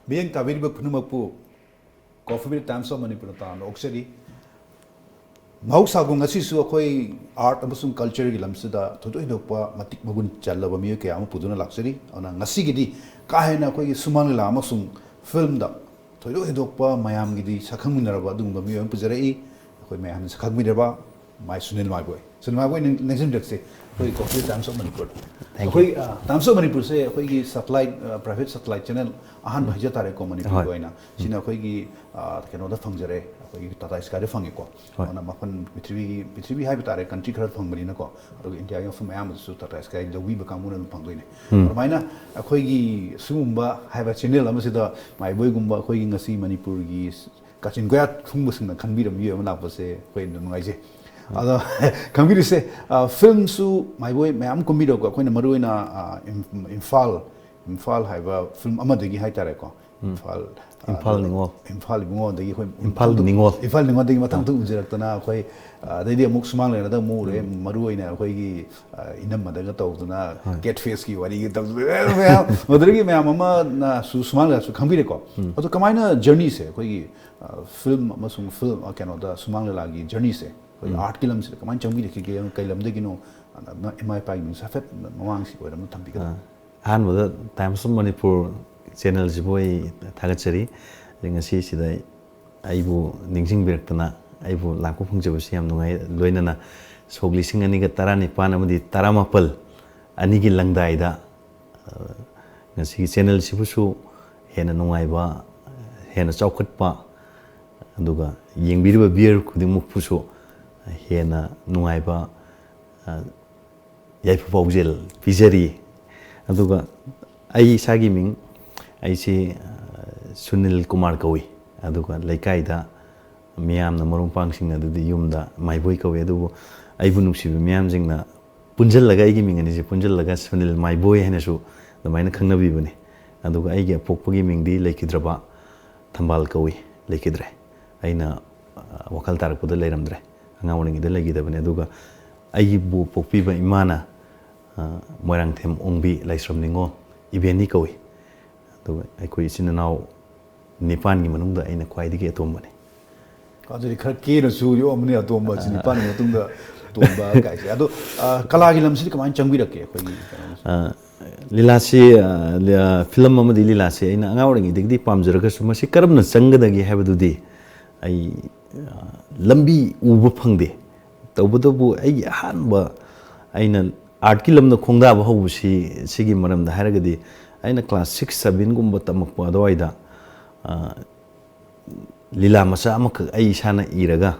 Being Taviriba Punumapu, Coffee Times of Manipuratan, Oxeri, Mausagung Asisu, art of some culture, Lamsida, Totopa, Matik Magun Chalava Muke, Puduna Luxury, on a Nasigidi, Kahena, Sumanila, Masum, filmed up. Toyodopa, Mayamgidi, Sakaminaraba, Dunga Mu Puzere, Mayam Sakamiraba, my SUNILMYBOY. SUNILMYBOy, next time, let's say, Coffee Times of Manipur. Times of Manipur say, satellite, private satellite channel, Ahan Bajatare Communipur Goina, Sina Hoigi, Canada Fungere, Tata Sky Fungico, on a Mapan Pitri Habitat, country card from Marinaco, India from Amazon, Tata Sky, the Weber Kamun Panguine. Mina, a Hoigi Sumba, have a channel, Amasida, my boy Gumba, Hoiging a sea Manipurgis, catching Guat Tumbus and the Canbidum, you have say, when the noisy. Other Kambiri say, film su, my boy, my am commido, when a Maruina Infal have a film Amadigi Haitareko. Infal Ningo, the Impal Ningo, Infal Ningo, the Matan Zeratana, they did Muxman and other Moore, Maruina, Hoigi, in a Madagato, get fisky, what you get. Well, Madrigi, my mamma, Susmala, to Kambirico. But the Kamina journey say, film, Musum film, or cannot the Sumanlagi journey say. 8 kilometers, come on, Chambi, Kalam de Gino, and my pipings have Mawangsi, or Tampica. And with the times of Manipur channels boy Tagachari, then a sea that I will Ningsing Bertana, I will Lakupung Josiam, Luenana, so glissing a nigga Tarani Panamudi Taramapal, Anigi Langdaida, and see channel Sibusu, Hena Noiba, Hena Chocolate Pa, Anduga, Ying Biru beer could Mupuso. Hena Nuaiba Yaipogel, Pizzeria. Aduga I Sagiming, I see Sunil Kumar Kawi, Aduga, Lakaida, Miam, the Morum Punching, the Yumda, my boy Kawi, Adu, I wouldn't see Miamzing, Punjal Lagai giving, and is a Punjal Lagas, Sunil, my boy Henesu, the minor Kangabibuni, Aduga, I get Popo giving the Lakidraba, Tambal Kawi, Lakidre, Aina Wakaltar put the Ladamdre. Ngawning the legi the Beneduga, Aibu Popiba Imana, Morang Tem Ongbi, like from Ningo, Ibianikowi. I could see now Nipan Manunda in a quiet gate to money. Country Kirkin, so you only have too much Nipan Matunda to guys. Kalagilam Silkaman Changwidake. Lilasi, film Mamadi Lilasi, in Ngawing, the Pamzerkas, Masikaram, Sanga the have to do. I Lambi Ubupangde. Tabubu, a hanba. Aina art kilam the Konga Hoshi, Sigi Maram the Haragadi. Aina class 6 Sabin Gumbatamaka Doida Lila Masamak Aishana Iraga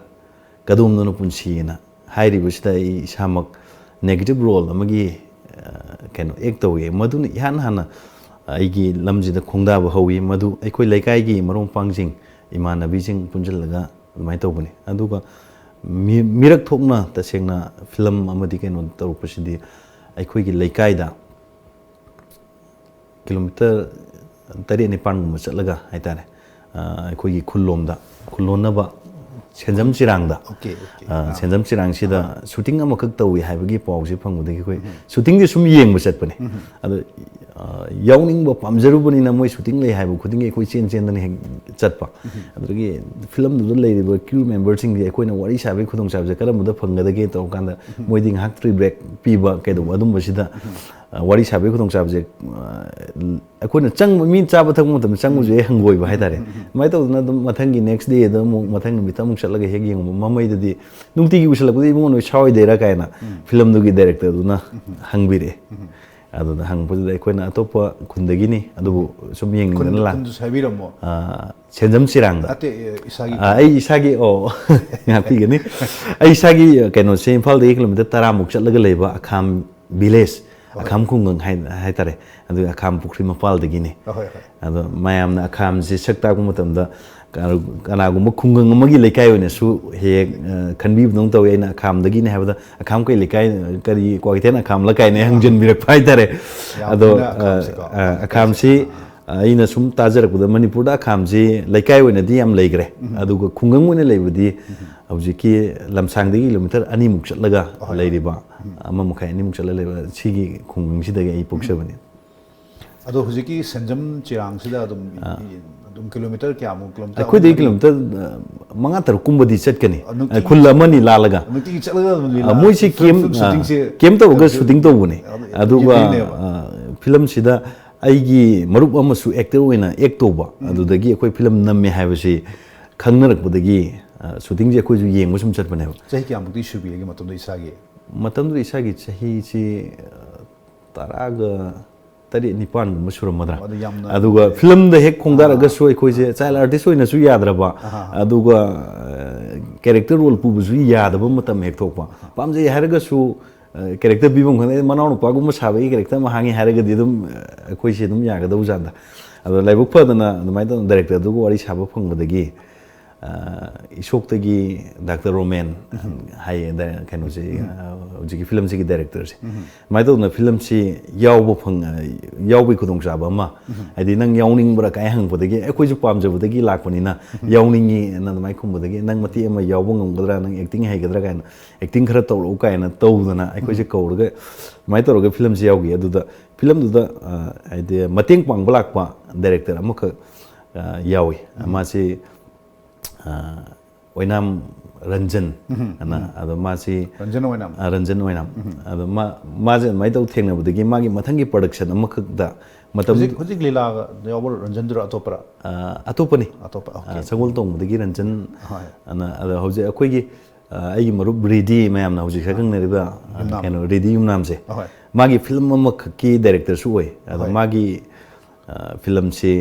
Kadum no Punchina. Hairi was the Shamak negative role, Amagi can ectowe, Madun Yanhana. Aigi Lamji the Konga Howi, Madu, Equilakaigi, Marum Panging. Imana Beijing Punjalaga, my topony. Aduga Mirak Topna, the Sena film Amadican on Topusidi, I quickly Lakaida kilometer 30 Nipan Musalaga, I tell I quickly Kulomda, Kulonaba, Senzam Chiranga. Okay, Senzam Chirang, she the shooting a Makata, we have a gift of Zipang with the shooting the Sumi was at Penny. Yawning Pamzerubun in a way shooting lay have putting a question and Chatpa. Film the lady were crew members in the Equina Wari Savi Kudung Sabza Karamada Panga the gate of Kanda, waiting hack 3 break Piba Kedu Wadum Bashida, Wari Savi Kudung subject. I couldn't chung mean Sabatam, Sang was a hungry by Hatare. Might have not Matangi next day, the Matang Bitam Shalaga Haging, Mamma the Nunti was like even with Chow de Rakana, film the director, Duna Hungry. Other than hang put the Equina Topa Kundagini, Adu Suming Sendam Siranga. Isagi or Yapigani. Isagi cannot say Paldi kilometer Taramuk Lagaleva, a cam biles, a cam kungung haitare, and a cam Pukrima Paldagini. And Mayam Nakam Zisaktamutam, the Kanagumakungang Magilikai, and Su he can be known to a cam the Guinea have a cam Kalikai, Quaitena cam Lakai, Hangjin Mirapitare, a cam see in a sum Tazar with the Manipura camsi, Lakai when a diam legre, Aduga Kungang when a lay with the Auziki Lamsang the kilometer, Animuk Laga, Lady Ba, Amamuka, Animuk Chigi Kung Shida Epoch 7. ꯑꯗꯣ ꯍꯧꯖꯤꯛꯀꯤ ꯁꯦꯟꯖꯝ ꯆꯤꯔꯥꯡꯁꯤꯗ ꯑꯗꯨꯝ kilometre ꯀꯌꯥꯃꯨꯛ kilometre ꯑꯩꯈꯣꯏꯗꯩ kilometre 5-6ꯀꯨꯝꯕꯗꯤ ꯆꯠꯀꯅꯤ ꯈꯨꯜ ꯑꯃꯅꯤ ꯂꯥꯜꯂꯒ ꯅꯨꯡꯇꯤꯒꯤ ꯆꯠꯂꯒ ꯑꯗꯨꯝ ꯂꯤꯂꯥ ꯃꯣꯏꯁꯤ ꯁꯨꯇꯤꯡꯁꯦ ꯀꯦꯝ ꯇꯧꯔꯒ ꯁꯨꯇꯤꯡ ꯇꯧꯕꯅꯦ ꯑꯗꯨꯒ ꯌꯦꯡꯗꯣꯏꯅꯦꯕ ꯐꯤꯂꯝꯁꯤꯗ ꯑꯩꯒꯤ ꯃꯔꯨꯞ ꯑꯃꯁꯨ ꯑꯦꯛꯇꯔ ꯑꯣꯏꯅ ꯑꯦꯛ ꯇꯧꯕ ꯑꯗꯨꯗꯒꯤ ꯑꯩꯈꯣꯏ ꯐꯤꯂꯝ ꯅꯝꯃꯦ ꯍꯥꯏꯕꯁꯤ ꯈꯪꯅꯔꯛꯄꯗꯒꯤ ꯁꯨꯇꯤꯡꯁꯦ ꯑꯩꯈꯣꯏꯁꯨ ꯌꯦꯡꯕ ꯁꯨꯝ ꯆꯠꯄꯅꯦꯕ ꯆꯍꯤ ꯀꯌꯥꯃꯨꯛꯇꯤ ꯁꯨꯕꯤꯔꯒꯦ ꯃꯇꯝꯗ ꯏꯁꯥꯒꯤ ꯃꯇꯝꯗꯨꯗ ꯏꯁꯥꯒꯤ ꯆꯍꯤꯁꯤ 17-9ꯒꯨꯝꯕ ꯁꯨꯔꯝꯃꯗ꯭ꯔꯥ ꯑꯗꯨ ꯌꯥꯝꯅ ꯑꯗꯨꯒ ꯐꯤꯂꯝꯗ ꯍꯦꯛ ꯈꯣꯡꯗꯥꯔꯒꯁꯨ ꯑꯩꯈꯣꯏꯁꯦ ꯆꯥꯏꯜ ꯑꯥꯔꯇꯤꯁ ꯑꯣꯏꯅꯁꯨ ꯌꯥꯗ꯭ꯔꯕ ꯑꯗꯨꯒ ꯀꯦꯔꯦꯛꯇꯔ ꯔꯣꯜ ꯄꯨꯕꯁꯨ ꯌꯥꯗꯕ ꯃꯇꯝ ꯍꯦꯛ ꯊꯣꯛꯄ ꯄꯥꯝꯖꯩ ꯍꯥꯏꯔꯒꯁꯨ ꯀꯦꯔꯦꯛꯇꯔ ꯄꯤꯐꯝ ꯈꯪꯗꯦ ꯃꯅꯥꯎꯅꯨꯄꯥꯒꯨꯝꯕ ꯁꯥꯕꯒꯤ ꯀꯦꯔꯦꯛꯇꯔ ꯑꯃ ꯍꯥꯡꯉꯤ ꯍꯥꯏꯔꯒꯗꯤ ꯑꯗꯨꯝ ꯑꯩꯈꯣꯏꯁꯦ ꯑꯗꯨꯝ ꯌꯥꯒꯗꯧ ꯖꯥꯠꯗ ꯑꯗꯣ ꯂꯥꯏꯕꯛ ꯐꯗꯅ ꯑꯗꯨꯃꯥꯏꯅ ꯇꯧꯅ ꯗꯥꯏꯔꯦꯛꯇꯔꯗꯨꯒ ꯋꯥꯔꯤ ꯁꯥꯕ ꯐꯪꯕꯗꯒꯤ ꯏꯁꯣꯛꯇꯒꯤ ꯗꯥꯛꯇꯔ ꯔꯣꯃꯦꯟ ꯍꯥꯏꯌꯦ ꯀꯩꯅꯣꯁꯦ ꯍꯧꯖꯤꯛꯀꯤ ꯐꯤꯂꯝꯁꯤꯒꯤ ꯗꯥꯏꯔꯦꯛꯇꯔꯁꯦ ꯑꯗꯨꯃꯥꯏꯅ ꯇꯧꯗꯅ ꯐꯤꯂꯝꯁꯤ ꯌꯥꯎꯕꯒꯤ ꯈꯨꯗꯣꯡꯆꯥꯕ ꯑꯃ ꯍꯥꯏꯗꯤ ꯅꯪ ꯌꯥꯎꯅꯤꯡꯕ꯭ꯔꯥ ꯀꯥꯏ ꯍꯪꯕꯗꯒꯤ ꯑꯩꯈꯣꯏꯁꯨ ꯄꯥꯝꯖꯕꯗꯒꯤ ꯂꯥꯛꯄꯅꯤꯅ ꯌꯥꯎꯅꯤꯡꯉꯤꯅ ꯑꯗꯨꯃꯥꯏꯅ ꯈꯨꯝꯕꯗꯒꯤ ꯅꯪ ꯃꯇꯦꯛ ꯑꯃ ꯌꯥꯎꯕ ꯉꯝꯒꯗ꯭ꯔꯥ ꯅꯪ ꯑꯦꯛꯇꯤꯡ ꯍꯩꯒꯗ꯭ꯔꯥ ꯀꯥꯏꯅ ꯑꯦꯛꯇꯤꯡ ꯈꯔ ꯇꯧꯔꯛꯎ ꯀꯥꯏꯅ ꯇꯧꯗꯅ ꯑꯩꯈꯣꯏꯁꯦ ꯀꯧꯔꯒ ꯑꯗꯨꯃꯥꯏꯅ ꯇꯧꯔꯒ ꯐꯤꯂꯝꯁꯤ ꯌꯥꯎꯈꯤ ꯑꯗꯨꯗ ꯐꯤꯂꯝꯗꯨꯗ ꯍꯥꯏꯗꯤ ꯃꯇꯦꯡ ꯄꯥꯡꯕ ꯂꯥꯛꯄ ꯗꯥꯏꯔꯦꯛꯇꯔ ꯑꯃꯈꯛ ꯌꯥꯎꯏ ꯃꯥꯁꯤ ꯑꯣꯏꯅꯥꯝ ꯔꯟꯖꯟ ꯑꯅ ꯑꯗꯣ ꯃꯥꯁꯤ ꯔꯟꯖꯟ ꯑꯣꯏꯅꯥꯝ ꯑꯗꯣ ꯃꯥꯁꯦ ꯑꯗꯨꯃꯥꯏꯅ ꯇꯧ ꯊꯦꯡꯅꯕꯗꯒꯤ ꯃꯥꯒꯤ ꯃꯊꯪꯒꯤ ꯄ꯭ꯔꯗꯛꯁꯟ ꯑꯃꯈꯛꯇ ꯃꯇꯝ ꯍꯧꯖꯤꯛ ꯂꯤꯂꯥꯒ ꯌꯥꯎꯕ ꯔꯟꯖꯟꯗꯨꯔ ꯑꯇꯣꯞꯄꯔ ꯑꯇꯣꯞꯄꯅꯤ ꯑꯇꯣꯞꯄ ꯁꯒꯣꯜ ꯇꯣꯡꯕꯗꯒꯤ ꯔꯟꯖꯟ ꯑꯅ ꯑꯗꯣ ꯍꯧꯖꯤꯛ ꯑꯩꯈꯣꯏꯒꯤ ꯑꯩꯒꯤ ꯃꯔꯨꯞ ꯔꯦꯗꯤ ꯃꯌꯥꯝꯅ ꯍꯧꯖꯤꯛ ꯁꯛꯈꯪꯅꯔꯤꯕ ꯀꯩꯅꯣ ꯔꯦꯗꯤ ꯌꯨꯝꯅꯥꯝꯁꯦ ꯃꯥꯒꯤ ꯐꯤꯂꯝ ꯑꯃꯈꯛꯀꯤ ꯗꯥꯏꯔꯦꯛꯇꯔꯁꯨ ꯑꯣꯏ ꯑꯗꯣ ꯃꯥꯒꯤ ꯐꯤꯂꯝꯁꯤ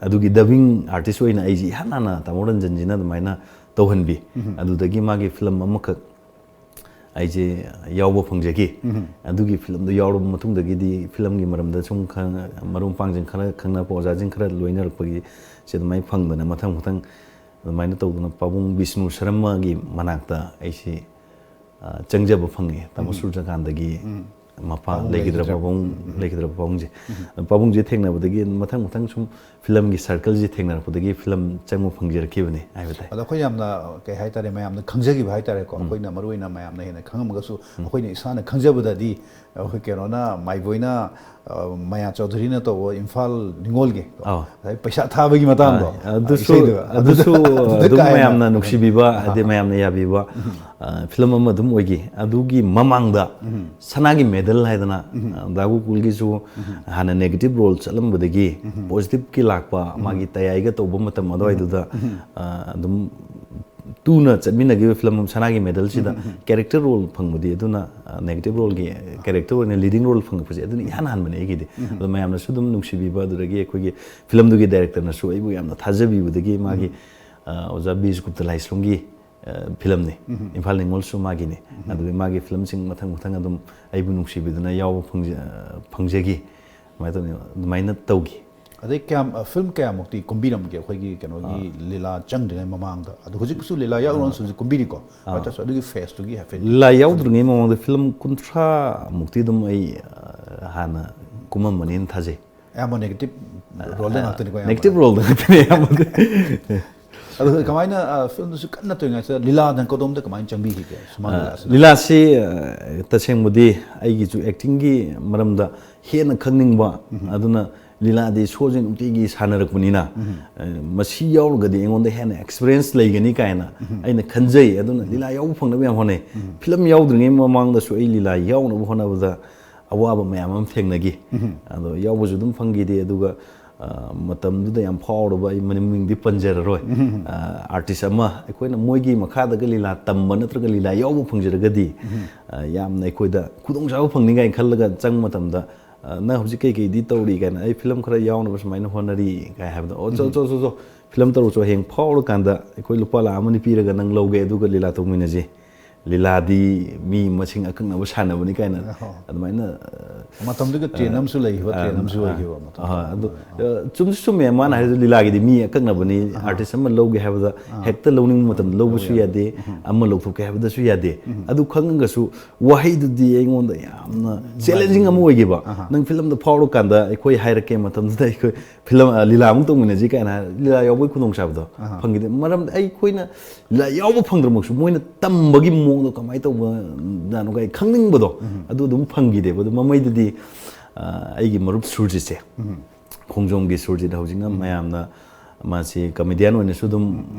ꯑꯗꯨꯒꯤ ꯗꯕꯤꯡ ꯑꯥꯔꯇꯤꯁ ꯑꯣꯏꯅ ꯑꯩꯁꯤ ꯏꯍꯥꯟ ꯍꯥꯟꯅ ꯇꯥꯃꯣ ꯔꯟꯖꯟꯁꯤꯅ ꯑꯗꯨꯃꯥꯏꯅ ꯇꯧꯍꯟꯕꯤ ꯑꯗꯨꯗꯒꯤ ꯃꯥꯒꯤ ꯐꯤꯂꯝ ꯑꯃꯈꯛ ꯑꯩꯁꯦ ꯌꯥꯎꯕ ꯐꯪꯖꯈꯤ ꯑꯗꯨꯒꯤ ꯐꯤꯂꯝꯗꯨ ꯌꯥꯎꯔꯕ ꯃꯇꯨꯡꯗꯒꯤꯗꯤ ꯐꯤꯂꯝꯒꯤ ꯃꯔꯝꯗ ꯁꯨꯝ ꯃꯔꯨꯞ ꯃꯄꯥꯡꯁꯤꯡ ꯈꯔ ꯈꯪꯅꯔꯛꯄ ꯑꯣꯖꯥꯁꯤꯡ ꯈꯔ ꯂꯣꯏꯅꯔꯛꯄꯒꯤ ꯁꯤ ꯑꯗꯨꯃꯥꯏꯅ ꯐꯪꯗꯅ ꯃꯊꯪ ꯑꯗꯨꯃꯥꯏꯅ ꯇꯧꯗꯅ ꯄꯥꯕꯨꯡ ꯕꯤꯁꯅꯨ ꯁꯔꯃꯒꯤ ꯃꯅꯥꯛꯇ ꯑꯩꯁꯤ ꯆꯪꯖꯕ ꯐꯪꯉꯦ ꯇꯥꯃꯣ ꯁꯨꯔꯖꯀꯥꯟꯇꯒꯤ ꯃꯄꯥ ꯂꯩꯈꯤꯗ꯭ꯔꯕ ꯄꯥꯕꯨꯡꯁꯦ ꯄꯥꯕꯨꯡꯁꯦ ꯊꯦꯡꯅꯕꯗꯒꯤ ꯃꯊꯪ ꯁꯨꯝ ꯐꯤꯂꯝꯒꯤ ꯁꯔꯀꯜꯁꯦ ꯊꯦꯡꯅꯔꯛꯄꯗꯒꯤ ꯐꯤꯂꯝ ꯆꯪꯕ ꯐꯪꯖꯔꯛꯈꯤꯕꯅꯤ ꯍꯥꯏꯕ ꯇꯥꯏ ꯑꯗꯣ ꯑꯩꯈꯣꯏ ꯌꯥꯝꯅ ꯀꯩ ꯍꯥꯏꯇꯥꯔꯦ ꯃꯌꯥꯝꯅ ꯈꯪꯖꯈꯤꯕ ꯍꯥꯏꯇꯥꯔꯦꯀꯣ ꯑꯩꯈꯣꯏꯅ ꯃꯔꯨꯑꯣꯏꯅ ꯃꯌꯥꯝꯅ ꯍꯦꯟꯅ ꯈꯪꯉꯝꯃꯒꯁꯨ ꯑꯩꯈꯣꯏꯅ ꯏꯁꯥꯅ ꯈꯪꯖꯕꯗꯗꯤ ꯑꯩꯈꯣꯏ ꯀꯩꯅꯣꯅ ꯃꯥꯏꯕꯣꯏꯅ ꯃꯌꯥ ꯆꯧꯙꯔꯤꯅ ꯇꯧꯕ ꯏꯝꯐꯥꯜ ꯅꯤꯉꯣꯜꯒꯤ ꯄꯩꯁꯥ ꯊꯥꯕꯒꯤ ꯃꯇꯥꯡꯗꯣ ꯑꯗꯨꯁꯨ ꯑꯗꯨꯝ ꯃꯌꯥꯝꯅ ꯅꯨꯡꯁꯤꯕꯤꯕ ꯍꯥꯏꯗꯤ ꯃꯌꯥꯝꯅ ꯌꯥꯕꯤꯕ ꯐꯤꯂꯝ ꯑꯃ ꯑꯗꯨꯝ ꯑꯣꯏꯈꯤ ꯑꯗꯨꯒꯤ ꯃꯃꯥꯡꯗ ꯁꯅꯥꯒꯤ ꯃꯦꯗꯜ ꯍꯥꯏꯗꯅ ꯗꯥꯒꯨꯀꯨꯜꯒꯤꯁꯨ ꯍꯥꯟꯅ ꯅꯦꯒꯦꯇꯤቭ ꯔꯣꯜ ꯆꯠꯂꯝꯕꯗꯒꯤ ꯄꯣꯖꯤꯇꯤꯚꯀꯤ ꯂꯥꯛꯄ ꯃꯥꯒꯤ ꯇꯌꯥꯏꯒ ꯇꯧꯕ ꯃꯇꯝ ꯑꯗꯨꯋꯥꯏꯗꯨꯗ ꯑꯗꯨꯝ ꯇꯨꯅ ꯆꯠꯃꯤꯟꯅꯈꯤꯕ ꯐꯤꯂꯝ ꯁꯅꯥꯒꯤ ꯃꯦꯗꯜꯁꯤꯗ ꯀꯦꯔꯦꯛꯇꯔ ꯔꯣꯜ ꯐꯪꯕꯗꯤ ꯑꯗꯨꯅ ꯅꯦꯒꯦꯇꯤꯚ ꯔꯣꯜꯒꯤ ꯀꯦꯔꯦꯛꯇꯔ ꯑꯣꯏꯅ ꯂꯤꯗꯤꯡ ꯔꯣꯜ ꯐꯪꯉꯛꯄꯁꯦ ꯑꯗꯨꯅ ꯏꯍꯥꯟ ꯍꯥꯟꯕꯅꯦ ꯑꯩꯒꯤꯗꯤ ꯑꯗꯣ ꯃꯌꯥꯝꯅꯁꯨ ꯑꯗꯨꯝ ꯅꯨꯡꯁꯤꯕꯤꯕ ꯑꯗꯨꯗꯒꯤ ꯑꯩꯈꯣꯏꯒꯤ ꯐꯤꯂꯝꯗꯨꯒꯤ ꯗꯥꯏꯔꯦꯛꯇꯔꯅꯁꯨ ꯑꯩꯕꯨ ꯌꯥꯝꯅ ꯊꯥꯖꯕꯤꯕꯗꯒꯤ ꯃꯥꯒꯤ ꯑꯣꯖꯥ ꯕꯤꯁꯒꯨꯞꯇ ꯂꯥꯏꯁ꯭ꯔꯝꯒꯤ ꯐꯤꯂꯝꯅꯤ ꯏꯝꯐꯥꯜ ꯅꯤꯉꯣꯜꯁꯨ ꯃꯥꯒꯤꯅꯤ ꯑꯗꯨꯒ ꯃꯥꯒꯤ ꯐꯤꯂꯝꯁꯤꯡ ꯃꯊꯪ ꯑꯗꯨꯝ ꯑꯩꯕꯨ ꯅꯨꯡꯁꯤꯕꯤꯗꯨꯅ ꯌꯥꯎꯕ ꯐꯪꯖꯈꯤ ꯑꯗꯨꯃꯥꯏꯅ ꯇꯧꯈꯤ ꯑꯗꯩ ꯐꯤꯂꯝ ꯀꯌꯥꯃꯨꯛꯇꯤ ꯀꯨꯝꯕꯤꯔꯝꯒꯦ ꯑꯩꯈꯣꯏꯒꯤ ꯀꯩꯅꯣꯒꯤ ꯂꯤꯂꯥ ꯆꯪꯗ꯭ꯔꯤꯉꯩ ꯃꯃꯥꯡꯗ ꯑꯗꯣ ꯍꯧꯖꯤꯛꯁꯨ ꯂꯤꯂꯥ ꯌꯥꯎꯔꯁꯨ ꯍꯧꯖꯤꯛ ꯀꯨꯝꯕꯤꯔꯤꯀꯣ ꯑꯗꯨꯁꯨ ꯑꯗꯨꯒꯤ ꯐꯦꯁꯇꯨꯒꯤ ꯍꯥꯏꯐꯦꯠ ꯂꯤꯂꯥ ꯌꯥꯎꯗ꯭ꯔꯤꯉꯩ ꯃꯃꯥꯡꯗ ꯐꯤꯂꯝ 30ꯃꯨꯛꯇꯤ ꯑꯗꯨꯝ ꯑꯩ ꯍꯥꯟꯅ ꯀꯨꯝꯃꯝꯕꯅꯦꯅ ꯊꯥꯖꯩ ꯑꯌꯥꯝꯕ ꯅꯦꯒꯦꯇꯤꯚ ꯔꯣꯜꯗ ꯉꯥꯛꯇꯅꯤꯀꯣ ꯅꯦꯒꯦꯇꯤꯚ ꯔꯣꯜꯗ ꯉꯥꯛꯇꯅꯤ ꯑꯌꯥꯝꯕꯗꯤ ꯑꯗꯣ ꯀꯃꯥꯏꯅ ꯐꯤꯂꯝꯗꯨꯁꯨ ꯀꯟꯅ ꯇꯧꯔꯤꯉꯩꯁꯤꯗ ꯂꯤꯂꯥꯗ ꯀꯗꯣꯝꯗ ꯀꯃꯥꯏꯅ ꯆꯪꯕꯤꯈꯤꯒꯦ ꯁꯨꯃꯥꯡ ꯂꯤꯂꯥꯁꯤꯗ ꯂꯤꯂꯥꯁꯤ ꯇꯁꯦꯡꯕꯗꯤ ꯑꯩꯒꯤꯁꯨ ꯑꯦꯛꯇꯤꯡꯒꯤ ꯃꯔꯝꯗ ꯍꯦꯟꯅ ꯈꯪꯅꯤꯡꯕ ꯑꯗꯨꯅ ꯂꯤꯂꯥꯗꯤ ꯁꯣꯁꯦ ꯅꯨꯡꯇꯤꯒꯤ ꯁꯥꯟꯅꯔꯛꯄꯅꯤ나 ꯃꯁꯤ ꯌꯥꯎꯔꯒꯗꯤ ꯑꯩꯉꯣꯟꯗ ꯍꯦꯟꯅ ꯑꯦꯛꯁꯄꯤꯔꯤꯌꯦꯟꯁ ꯂꯩꯒꯅꯤ ꯀꯥꯏꯅ ꯑꯩꯅ ꯈꯟꯖꯩ ꯑꯗꯨꯅ ꯂꯤꯂꯥ ꯌꯥꯎꯕ ꯐꯪꯅꯕ ꯌꯥꯝ ꯍꯣꯠꯅꯩ ꯐꯤꯂꯝ ꯌꯥꯎꯗ꯭ꯔꯤꯉꯩ ꯃꯃꯥꯡꯗꯁꯨ ꯑꯩ ꯂꯤꯂꯥ ꯌꯥꯎꯅꯕ ꯍꯣꯠꯅꯕꯗ ꯑꯋꯥꯕ ꯃꯌꯥꯝ ꯑꯃ ꯊꯦꯡꯅꯈꯤ ꯑꯗꯣ ꯌꯥꯎꯕꯁꯨ ꯑꯗꯨꯝ ꯐꯪꯈꯤꯗꯦ ꯑꯗꯨꯒ ꯃꯇꯝꯗꯨꯗ ꯌꯥꯝ ꯐꯥꯎꯔꯕ ꯑꯩ ꯃꯃꯤꯡꯗꯤ ꯄꯟꯖꯔꯔꯣꯏ ꯑꯥꯔꯇꯤꯁ ꯑꯃ ꯑꯩꯈꯣꯏꯅ ꯃꯣꯏꯒꯤ ꯃꯈꯥꯗꯒ ꯂꯤꯂꯥ ꯇꯝꯕ ꯅꯠꯇ꯭ꯔꯒ ꯂꯤꯂꯥ ꯌꯥꯎꯕ ꯐꯪꯖꯔꯒꯗꯤ ꯌꯥꯝꯅ ꯑꯩꯈꯣꯏꯗ ꯈꯨꯗꯣꯡꯆꯥꯕ ꯐꯪꯅꯤꯡꯉꯥꯏ ꯈꯜꯂꯒ ꯆꯪꯕ ꯃꯇꯝꯗ ꯅꯪ ꯍꯧꯖꯤꯛ ꯀꯩꯀꯩꯗꯤ ꯇꯧꯔꯤ ꯀꯥꯏꯅ ꯑꯩ ꯐꯤꯂꯝ ꯈꯔ ꯌꯥꯎꯅꯕ ꯁꯨꯃꯥꯏꯅ ꯍꯣꯠꯅꯔꯤ ꯀꯥꯏ ꯍꯥꯏꯕꯗꯣ ꯑꯣ ꯆꯣ ꯐꯤꯂꯝ ꯇꯧꯔꯨꯆꯣ ꯍꯌꯦꯡ ꯐꯥꯎꯔꯀꯥꯟꯗ ꯑꯩꯈꯣꯏ ꯂꯨꯄꯥ 1,00,000 ꯄꯤꯔꯒ ꯅꯪ ꯂꯧꯒꯦ ꯑꯗꯨꯒ ꯂꯤꯂꯥ ꯇꯧꯃꯤꯟꯅꯁꯤ ꯂꯤꯂꯥꯗꯤ ꯃꯤ ꯃꯁꯤꯡ ꯑꯀꯛꯅꯕ ꯁꯥꯟꯅꯕꯅꯤ ꯀꯥꯏꯅ ꯑꯗꯨꯃꯥꯏꯅ ꯃꯇꯝꯗꯨꯒ ꯇ꯭ꯔꯦꯟ ꯑꯃꯁꯨ ꯂꯩꯈꯤꯕ ꯇ꯭ꯔꯦꯟ ꯑꯃꯁꯨ ꯑꯣꯏꯈꯤꯕ ꯑꯗꯨ ꯆꯨꯝꯁꯨ ꯆꯨꯝꯃꯦ ꯃꯥꯅ ꯍꯥꯏꯔꯤꯗꯣ ꯂꯤꯂꯥꯒꯤꯗꯤ ꯃꯤ ꯑꯀꯛꯅꯕꯅꯤ ꯑꯥꯔꯇꯤꯁ ꯑꯃ ꯂꯧꯒꯦ ꯍꯥꯏꯕꯗ ꯍꯦꯛꯇ ꯂꯧꯅꯤꯡꯕ ꯃꯇꯝꯗ ꯂꯧꯕꯁꯨ ꯌꯥꯗꯦ ꯑꯃ ꯂꯧꯊꯣꯛꯀꯦ ꯍꯥꯏꯕꯗꯁꯨ ꯌꯥꯗꯦ ꯑꯗꯨ ꯈꯪꯉꯒꯁꯨ ꯋꯥꯍꯩꯗꯨꯗꯤ ꯑꯩꯉꯣꯟꯗ ꯌꯥꯝꯅ ꯆꯦꯂꯦꯟꯖꯤꯡ ꯑꯃ ꯑꯣꯏꯈꯤꯕ ꯅꯪ ꯐꯤꯂꯝꯗ ꯐꯥꯎꯔꯀꯥꯟꯗ ꯑꯩꯈꯣꯏ ꯍꯥꯏꯔꯛꯀꯦ ꯃꯇꯝꯗꯨꯗ ꯑꯩꯈꯣꯏ ꯐꯤꯂꯝ ꯂꯤꯂꯥ ꯑꯃꯨꯛ ꯇꯧꯃꯤꯟꯅꯁꯤ ꯀꯥꯏꯅ ꯂꯤꯂꯥ ꯌꯥꯎꯕꯒꯤ ꯈꯨꯗꯣꯡꯆꯥꯕꯗꯣ ꯐꯪꯈꯤꯗꯦ ꯃꯔꯝꯗꯤ ꯑꯩꯈꯣꯏꯅ ꯂꯤꯂꯥ ꯌꯥꯎꯕ ꯐꯪꯗ꯭ꯔꯃꯛꯁꯨ ꯃꯣꯏꯅ ꯇꯝꯕꯒꯤ ꯃꯑꯣꯡꯗꯣ ꯀꯃꯥꯏꯅ ꯇꯧꯕꯖꯥꯠꯅꯣ ꯀꯥꯏ ꯈꯪꯅꯤꯡꯕꯗꯣ ꯑꯗꯨ ꯑꯗꯨꯝ ꯐꯪꯈꯤꯗꯦꯕ ꯑꯗꯨ ꯃꯃꯩꯗꯗꯤ ꯑꯩꯒꯤ ꯃꯔꯨꯞ ꯁꯨꯔꯖꯤꯠꯁꯦ ꯈꯣꯡꯖꯣꯝꯒꯤ ꯁꯨꯔꯖꯤꯠ ꯍꯧꯖꯤꯛꯅ ꯃꯌꯥꯝꯅ ꯃꯥꯁꯤ ꯀꯃꯦꯗꯤꯌꯥꯟ ꯑꯣꯏꯅꯁꯨ ꯑꯗꯨꯝ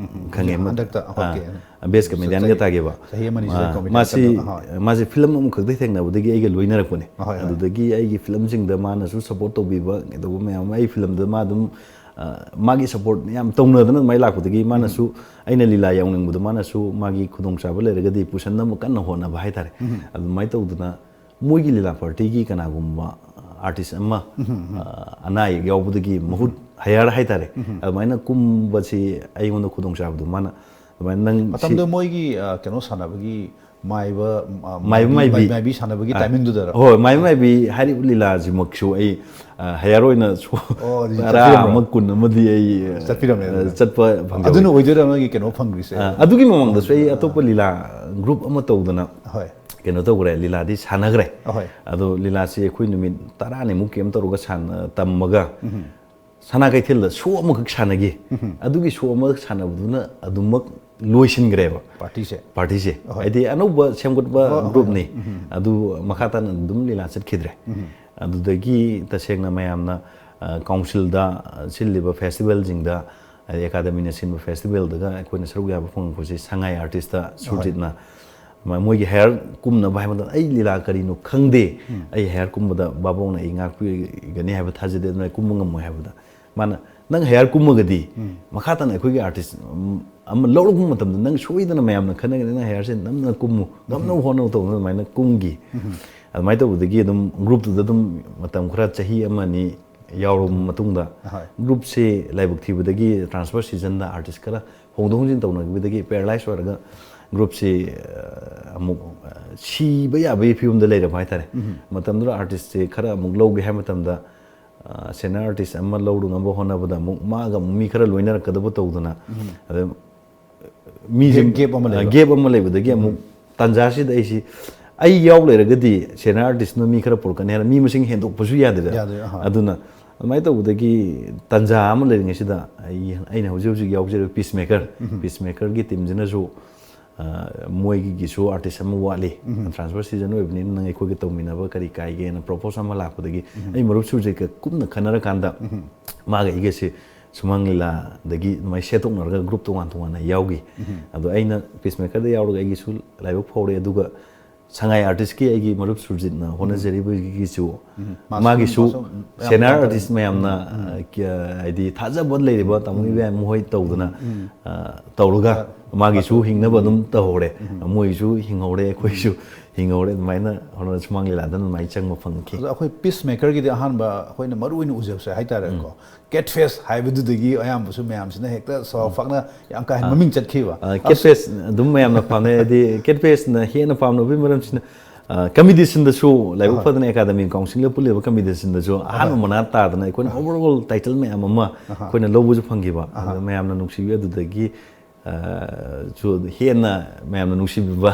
ꯈꯪꯉꯦ ꯕꯦꯁ ꯀꯃꯦꯗꯤꯌꯥꯟꯒ ꯇꯥꯒꯦꯕ ꯃꯥꯁꯤ ꯐꯤꯂꯝ ꯑꯃꯈꯛꯇ ꯊꯦꯡꯅꯕꯗꯒꯤ ꯑꯩꯒ ꯂꯣꯏꯅꯔꯛꯄꯅꯦ ꯑꯗꯨꯗꯒꯤ ꯑꯩꯒꯤ ꯐꯤꯂꯝꯁꯤꯡꯗ ꯃꯥꯅꯁꯨ ꯁꯞꯄꯣꯔꯠ ꯇꯧꯕꯤꯕ ꯀꯩꯗꯧꯕ ꯃꯌꯥꯝ ꯑꯃ ꯑꯩ ꯐꯤꯂꯝꯗ ꯃꯥ ꯑꯗꯨꯝ ꯃꯥꯒꯤ ꯁꯞꯄꯣꯔꯠ ꯌꯥꯝ ꯇꯧꯅꯗꯅ ꯑꯗꯨꯃꯥꯏꯅ ꯂꯥꯛꯄꯗꯒꯤ ꯃꯥꯅꯁꯨ ꯑꯩꯅ ꯂꯤꯂꯥ ꯌꯥꯎꯅꯤꯡꯕꯗꯣ ꯃꯥꯅꯁꯨ ꯃꯥꯒꯤ ꯈꯨꯗꯣꯡꯆꯥꯕ ꯂꯩꯔꯒꯗꯤ ꯄꯨꯁꯟꯅꯕ ꯀꯟꯅ ꯍꯣꯠꯅꯕ ꯍꯥꯏꯇꯥꯔꯦ ꯑꯗꯨꯃꯥꯏꯅ ꯇꯧꯗꯅ ꯃꯣꯏꯒꯤ ꯂꯤꯂꯥ ꯄꯥꯔꯇꯤꯒꯤ ꯀꯅꯥꯒꯨꯝꯕ ꯑꯥꯔꯇꯤꯁ ꯑꯃ ꯑꯅꯥ ꯑꯌꯦꯛ ꯌꯥꯎꯕꯗꯒꯤ ꯃꯍꯨꯠ ꯍꯌꯥꯔ ꯍꯥꯏꯇꯥꯔꯦ ꯑꯗꯨꯃꯥꯏꯅ ꯀꯨꯝꯕꯁꯤ ꯑꯩꯉꯣꯟꯗ ꯈꯨꯗꯣꯡꯆꯥꯕꯗꯣ ꯃꯥꯅ ꯑꯗꯨꯃꯥꯏꯅ ꯅꯪ ꯃꯇꯝꯗ ꯃꯣꯏꯒꯤ ꯀꯩꯅꯣ ꯁꯥꯟꯅꯕꯒꯤ ꯃꯥꯏꯕ ꯃꯥꯏꯕꯤ ꯃꯥꯏꯕꯤ ꯁꯥꯟꯅꯕꯒꯤ ꯇꯥꯏꯃꯤꯡꯗꯨꯗ ꯍꯣꯏ ꯃꯥꯏꯕ ꯃꯥꯏꯕꯤ ꯍꯥꯏꯔꯤꯕ ꯂꯤꯂꯥꯁꯤꯃꯛꯁꯨ ꯑꯩ ꯍꯌꯥꯔ ꯑꯣꯏꯅ ꯇꯔꯥ ꯑꯃ ꯀꯨꯟ ꯑꯃꯗꯤ ꯑꯩ ꯆꯠꯄ ꯐꯪꯖꯩ ꯑꯗꯨꯅ ꯑꯣꯏꯗꯣꯏꯔꯥ ꯅꯣꯏꯒꯤ ꯀꯩꯅꯣ ꯐꯪꯈ꯭ꯔꯤꯁꯦ ꯑꯗꯨꯒꯤ ꯃꯃꯥꯡꯗꯁꯨ ꯑꯩ ꯑꯇꯣꯞꯄ ꯂꯤꯂꯥ ꯒ꯭ꯔꯨꯞ ꯑꯃ ꯇꯧꯗꯅ ꯀꯩꯅꯣ ꯇꯧꯈ꯭ꯔꯦ ꯂꯤꯂꯥꯗꯤ ꯁꯥꯟꯅꯈ꯭ꯔꯦ ꯑꯗꯣ ꯂꯤꯂꯥꯁꯤ ꯑꯩꯈꯣꯏ ꯅꯨꯃꯤꯠ 10ꯅꯤꯃꯨꯛ ꯀꯦꯝ ꯇꯧꯔꯒ ꯇꯝꯃꯒ ꯁꯅꯥ ꯀꯩꯊꯦꯜꯗ ꯁꯣ ꯑꯃꯈꯛ ꯁꯥꯟꯅꯈꯤ ꯑꯗꯨꯒꯤ ꯁꯣ ꯑꯃꯈꯛ ꯁꯥꯟꯅꯕꯗꯨꯅ ꯑꯗꯨꯃꯛ ꯂꯣꯏꯁꯤꯟꯈ꯭ꯔꯦꯕ ꯄꯥꯔꯇꯤꯁꯦ ꯍꯥꯏꯗꯤ ꯑꯅꯧꯕ ꯁꯦꯝꯒꯠꯄ ꯒ꯭ꯔꯨꯞꯅꯤ ꯑꯗꯨ ꯃꯈꯥ ꯇꯥꯅ ꯑꯗꯨꯝ ꯂꯤꯂꯥ ꯆꯠꯈꯤꯗ꯭ꯔꯦ ꯑꯗꯨꯗꯒꯤ ꯇꯁꯦꯡꯅ ꯃꯌꯥꯝꯅ ꯀꯥꯎꯟꯁꯤꯜꯗ ꯁꯤꯜꯂꯤꯕ ꯐꯦꯁꯇꯤꯚꯦꯜꯁꯤꯡꯗ ꯍꯥꯏꯗꯤ ꯑꯦꯀꯥꯗꯃꯤꯅ ꯁꯤꯟꯕ ꯐꯦꯁꯇꯤꯚꯦꯜꯗꯒ ꯑꯩꯈꯣꯏꯅ ꯁꯔꯨꯛ ꯌꯥꯕ ꯐꯪꯉꯛꯄꯁꯤ ꯁꯉꯥꯏ ꯑꯥꯔꯇꯤꯁꯇ ꯁꯨꯔꯖꯤꯠꯅ ꯃꯣꯏꯒꯤ ꯍꯦꯌꯔ ꯀꯨꯝꯅꯕ ꯍꯥꯏꯕ ꯃꯇꯝꯗ ꯑꯩ ꯂꯤꯂꯥ ꯀꯔꯤꯅꯣ ꯈꯪꯗꯦ ꯑꯩ ꯍꯦꯌꯔ ꯀꯨꯝꯕꯗ ꯕꯥꯕꯣꯡꯅ ꯑꯩ ꯉꯥꯛꯄꯤꯒꯅꯤ ꯍꯥꯏꯕ ꯊꯥꯖꯗꯦ ꯑꯗꯨꯅ ꯑꯩ ꯀꯨꯝꯕ ꯉꯝꯃꯣꯏ ꯍꯥꯏꯕꯗ ꯃꯥꯅ ꯅꯪ ꯍꯦꯌꯔ ꯀꯨꯝꯃꯒꯗꯤ ꯃꯈꯥ ꯇꯥꯅ ꯑꯩꯈꯣꯏꯒꯤ ꯑꯥꯔꯇꯤꯁ ꯑꯃ ꯂꯧꯔꯛꯄ ꯃꯇꯝꯗ ꯅꯪ ꯁꯣꯏꯗꯅ ꯃꯌꯥꯝꯅ ꯈꯟꯅꯒꯅꯤ ꯅꯪ ꯍꯦꯌꯔꯁꯦ ꯅꯝꯅ ꯀꯨꯝꯃꯨ ꯉꯝꯅꯕ ꯍꯣꯠꯅꯕ ꯇꯧꯗꯅ ꯑꯗꯨꯃꯥꯏꯅ ꯀꯨꯝꯈꯤ ꯑꯗꯨꯃꯥꯏꯅ ꯇꯧꯕꯗꯒꯤ ꯑꯗꯨꯝ ꯒ꯭ꯔꯨꯞꯇꯨꯗ ꯑꯗꯨꯝ ꯃꯇꯝ ꯈꯔ ꯆꯍꯤ ꯑꯃꯅꯤ ꯌꯥꯎꯔꯕ ꯃꯇꯨꯡꯗ ꯒ꯭ꯔꯨꯞꯁꯦ ꯂꯥꯏꯕꯛ ꯊꯤꯕꯗꯒꯤ ꯇ꯭ꯔꯥꯟꯁꯐꯔ ꯁꯤꯖꯟꯗ ꯑꯥꯔꯇꯤꯁ ꯈꯔ ꯍꯣꯡꯗꯣꯛ ꯍꯣꯡꯖꯤꯟ ꯇꯧꯅꯈꯤꯕꯗꯒꯤ ꯄꯦꯔꯥꯂꯥꯏꯁ ꯑꯣꯏꯔꯒ ꯒ꯭ꯔꯨꯞꯁꯤ ꯑꯃꯨꯛ ꯁꯤꯕ ꯌꯥꯕꯒꯤ ꯐꯤꯕꯝꯗ ꯂꯩꯔꯕ ꯍꯥꯏꯇꯥꯔꯦ ꯃꯇꯝꯗꯨꯗ ꯑꯥꯔꯇꯤꯁꯁꯦ ꯈꯔ ꯑꯃꯨꯛ ꯂꯧꯒꯦ ꯍꯥꯏꯕ ꯃꯇꯝꯗ ꯁꯦꯅꯤꯌꯔ ꯑꯥꯔꯇꯤꯁ ꯑꯃ ꯂꯧꯔꯨꯅꯕ ꯍꯣꯠꯅꯕꯗ ꯑꯃꯨꯛ ꯃꯥꯒ ꯑꯃꯨꯛ ꯃꯤ ꯈꯔ ꯂꯣꯏꯅꯔꯛꯀꯗꯕ ꯇꯧꯗꯅ ꯑꯗ ꯃꯤꯁꯦ ꯒꯦꯞ ꯑꯃ ꯂꯩꯕꯗꯒꯤ ꯑꯃꯨꯛ ꯇꯥꯟꯖꯥꯁꯤꯗ ꯑꯩ ꯌꯥꯎ ꯂꯩꯔꯒꯗꯤ ꯁꯦꯅꯤꯌꯔ ꯑꯥꯔꯇꯤꯁꯅ ꯃꯤ ꯈꯔ ꯄꯨꯔꯛꯀꯅꯤ ꯍꯥꯏꯅ ꯃꯤ ꯃꯁꯤꯡ ꯍꯦꯟꯗꯣꯛꯄꯁꯨ ꯌꯥꯗꯦꯗ ꯑꯗꯨꯅ ꯑꯗꯨꯃꯥꯏꯅ ꯇꯧꯕꯗꯒꯤ ꯇꯥꯟꯖꯥ ꯑꯃ ꯂꯩꯔꯤꯉꯩꯁꯤꯗ ꯑꯩꯅ ꯍꯧꯖꯤꯛ ꯍꯧꯖꯤꯛ ꯌꯥꯎꯖꯔꯤꯕ ꯄꯤꯁꯃꯦꯀꯔꯒꯤ ꯇꯤꯝꯁꯤꯅꯁꯨ ꯃꯣꯏꯒꯤꯁꯨ ꯑꯥꯔꯇꯤꯁ ꯑꯃ ꯋꯥꯠꯂꯤ ꯇ꯭ꯔꯥꯟꯁꯐꯔ ꯁꯤꯖꯟ ꯑꯣꯏꯕꯅꯤꯅ ꯅꯪ ꯑꯩꯈꯣꯏꯒ ꯇꯧꯃꯤꯟꯅꯕ ꯀꯔꯤ ꯀꯥꯏꯒꯦꯅ ꯄ꯭ꯔꯣꯄꯣꯁ ꯑꯃ ꯂꯥꯛꯄꯗꯒꯤ ꯑꯩ ꯃꯔꯨꯞ ꯁꯨꯔꯖꯤꯠꯀ ꯀꯨꯞꯅ ꯈꯟꯅꯔꯀꯥꯟꯗ ꯃꯥꯒ ꯑꯩꯒꯁꯦ ꯁꯨꯃꯥꯡ ꯂꯤꯂꯥꯗꯒꯤ ꯑꯗꯨꯃꯥꯏꯅ ꯁꯦꯠꯇꯣꯛꯅꯔꯒ ꯒ꯭ꯔꯨꯞ ꯇꯣꯉꯥꯟ ꯇꯣꯉꯥꯟꯅ ꯌꯥꯎꯈꯤ ꯑꯗꯣ ꯑꯩꯅ ꯄꯤꯁꯃꯦꯀꯔꯗ ꯌꯥꯎꯔꯒ ꯑꯩꯒꯤꯁꯨ ꯂꯥꯏꯕꯛ ꯐꯥꯎꯔꯦ ꯑꯗꯨꯒ ꯁꯉꯥꯏ ꯑꯥꯔꯇꯤꯁꯀꯤ ꯑꯩꯒꯤ ꯃꯔꯨꯞ ꯁꯨꯔꯖꯤꯠꯅ ꯍꯣꯠꯅꯖꯔꯤꯕꯒꯤꯁꯨ ꯃꯥꯒꯤꯁꯨ ꯁꯦꯅꯤꯌꯔ ꯑꯥꯔꯇꯤꯁ ꯃꯌꯥꯝꯅ ꯍꯥꯏꯗꯤ ꯊꯥꯖꯕ ꯂꯩꯔꯤꯕ ꯇꯥꯃꯣ ꯏꯕꯦꯝ ꯃꯈꯣꯏ ꯇꯧꯗꯅ ꯇꯧꯔꯒ ꯃꯥꯒꯤꯁꯨ ꯍꯤꯡꯅꯕ ꯑꯗꯨꯝ ꯇꯧꯍꯧꯔꯦ ꯃꯣꯏꯁꯨ ꯍꯤꯡꯍꯧꯔꯦ ꯑꯩꯈꯣꯏꯁꯨ ꯍꯤꯡꯍꯧꯔꯦ ꯑꯗꯨꯃꯥꯏꯅ ꯍꯣꯠꯅ ꯁꯨꯃꯥꯡ ꯂꯤꯂꯥꯗ ꯑꯗꯨꯃꯥꯏꯅ ꯆꯪꯕ ꯐꯪꯈꯤ ꯑꯗꯣ ꯑꯩꯈꯣꯏ ꯄꯤꯁ ꯃꯦꯀꯔꯒꯤꯗꯤ ꯑꯍꯥꯟꯕ ꯑꯩꯈꯣꯏꯅ ꯃꯔꯨ ꯑꯣꯏꯅ ꯎꯖꯕꯁꯦ ꯍꯥꯏꯇꯥꯔꯦꯀꯣ ꯀꯦꯠ ꯐꯦꯁ ꯍꯥꯏꯕꯗꯨꯗꯒꯤ ꯑꯌꯥꯝꯕꯁꯨ ꯃꯌꯥꯝꯁꯤꯅ ꯍꯦꯛꯇ ꯁꯥꯎꯐꯥꯛꯅ ꯌꯥꯝ ꯀꯥ ꯍꯦꯟꯅ ꯃꯃꯤꯡ ꯆꯠꯈꯤꯕ ꯀꯦꯠ ꯐꯦꯁ ꯑꯗꯨꯝ ꯃꯌꯥꯝꯅ ꯄꯥꯝꯅꯩ ꯍꯥꯏꯗꯤ ꯀꯦꯠ ꯐꯦꯁꯅ ꯍꯦꯟꯅ ꯄꯥꯝꯅꯕꯒꯤ ꯃꯔꯝꯁꯤꯅ ꯀꯝꯄꯤꯇꯤꯁꯟꯗꯁꯨ ꯂꯥꯏꯕꯛ ꯐꯗꯅ ꯑꯦꯀꯥꯗꯃꯤ ꯀꯥꯎꯟꯁꯤꯜꯒ ꯄꯨꯜꯂꯤꯕ ꯀꯝꯄꯤꯇꯤꯁꯟꯗꯁꯨ ꯑꯍꯥꯟꯕ ꯃꯅꯥ ꯇꯥꯗꯅ ꯑꯩꯈꯣꯏꯅ ꯑꯣꯚꯔꯑꯣꯜ ꯇꯥꯏꯇꯜ ꯃꯌꯥꯝ ꯑꯃ ꯑꯩꯈꯣꯏꯅ ꯂꯧꯕꯁꯨ ꯐꯪꯈꯤꯕ ꯑꯗꯨ ꯃꯌꯥꯝꯅ ꯅꯨꯡꯁꯤꯕꯤ ꯑꯗꯨꯗꯒꯤ ꯍꯦꯟꯅ ꯃꯌꯥꯝꯅ ꯅꯨꯡꯁꯤꯕꯤꯕ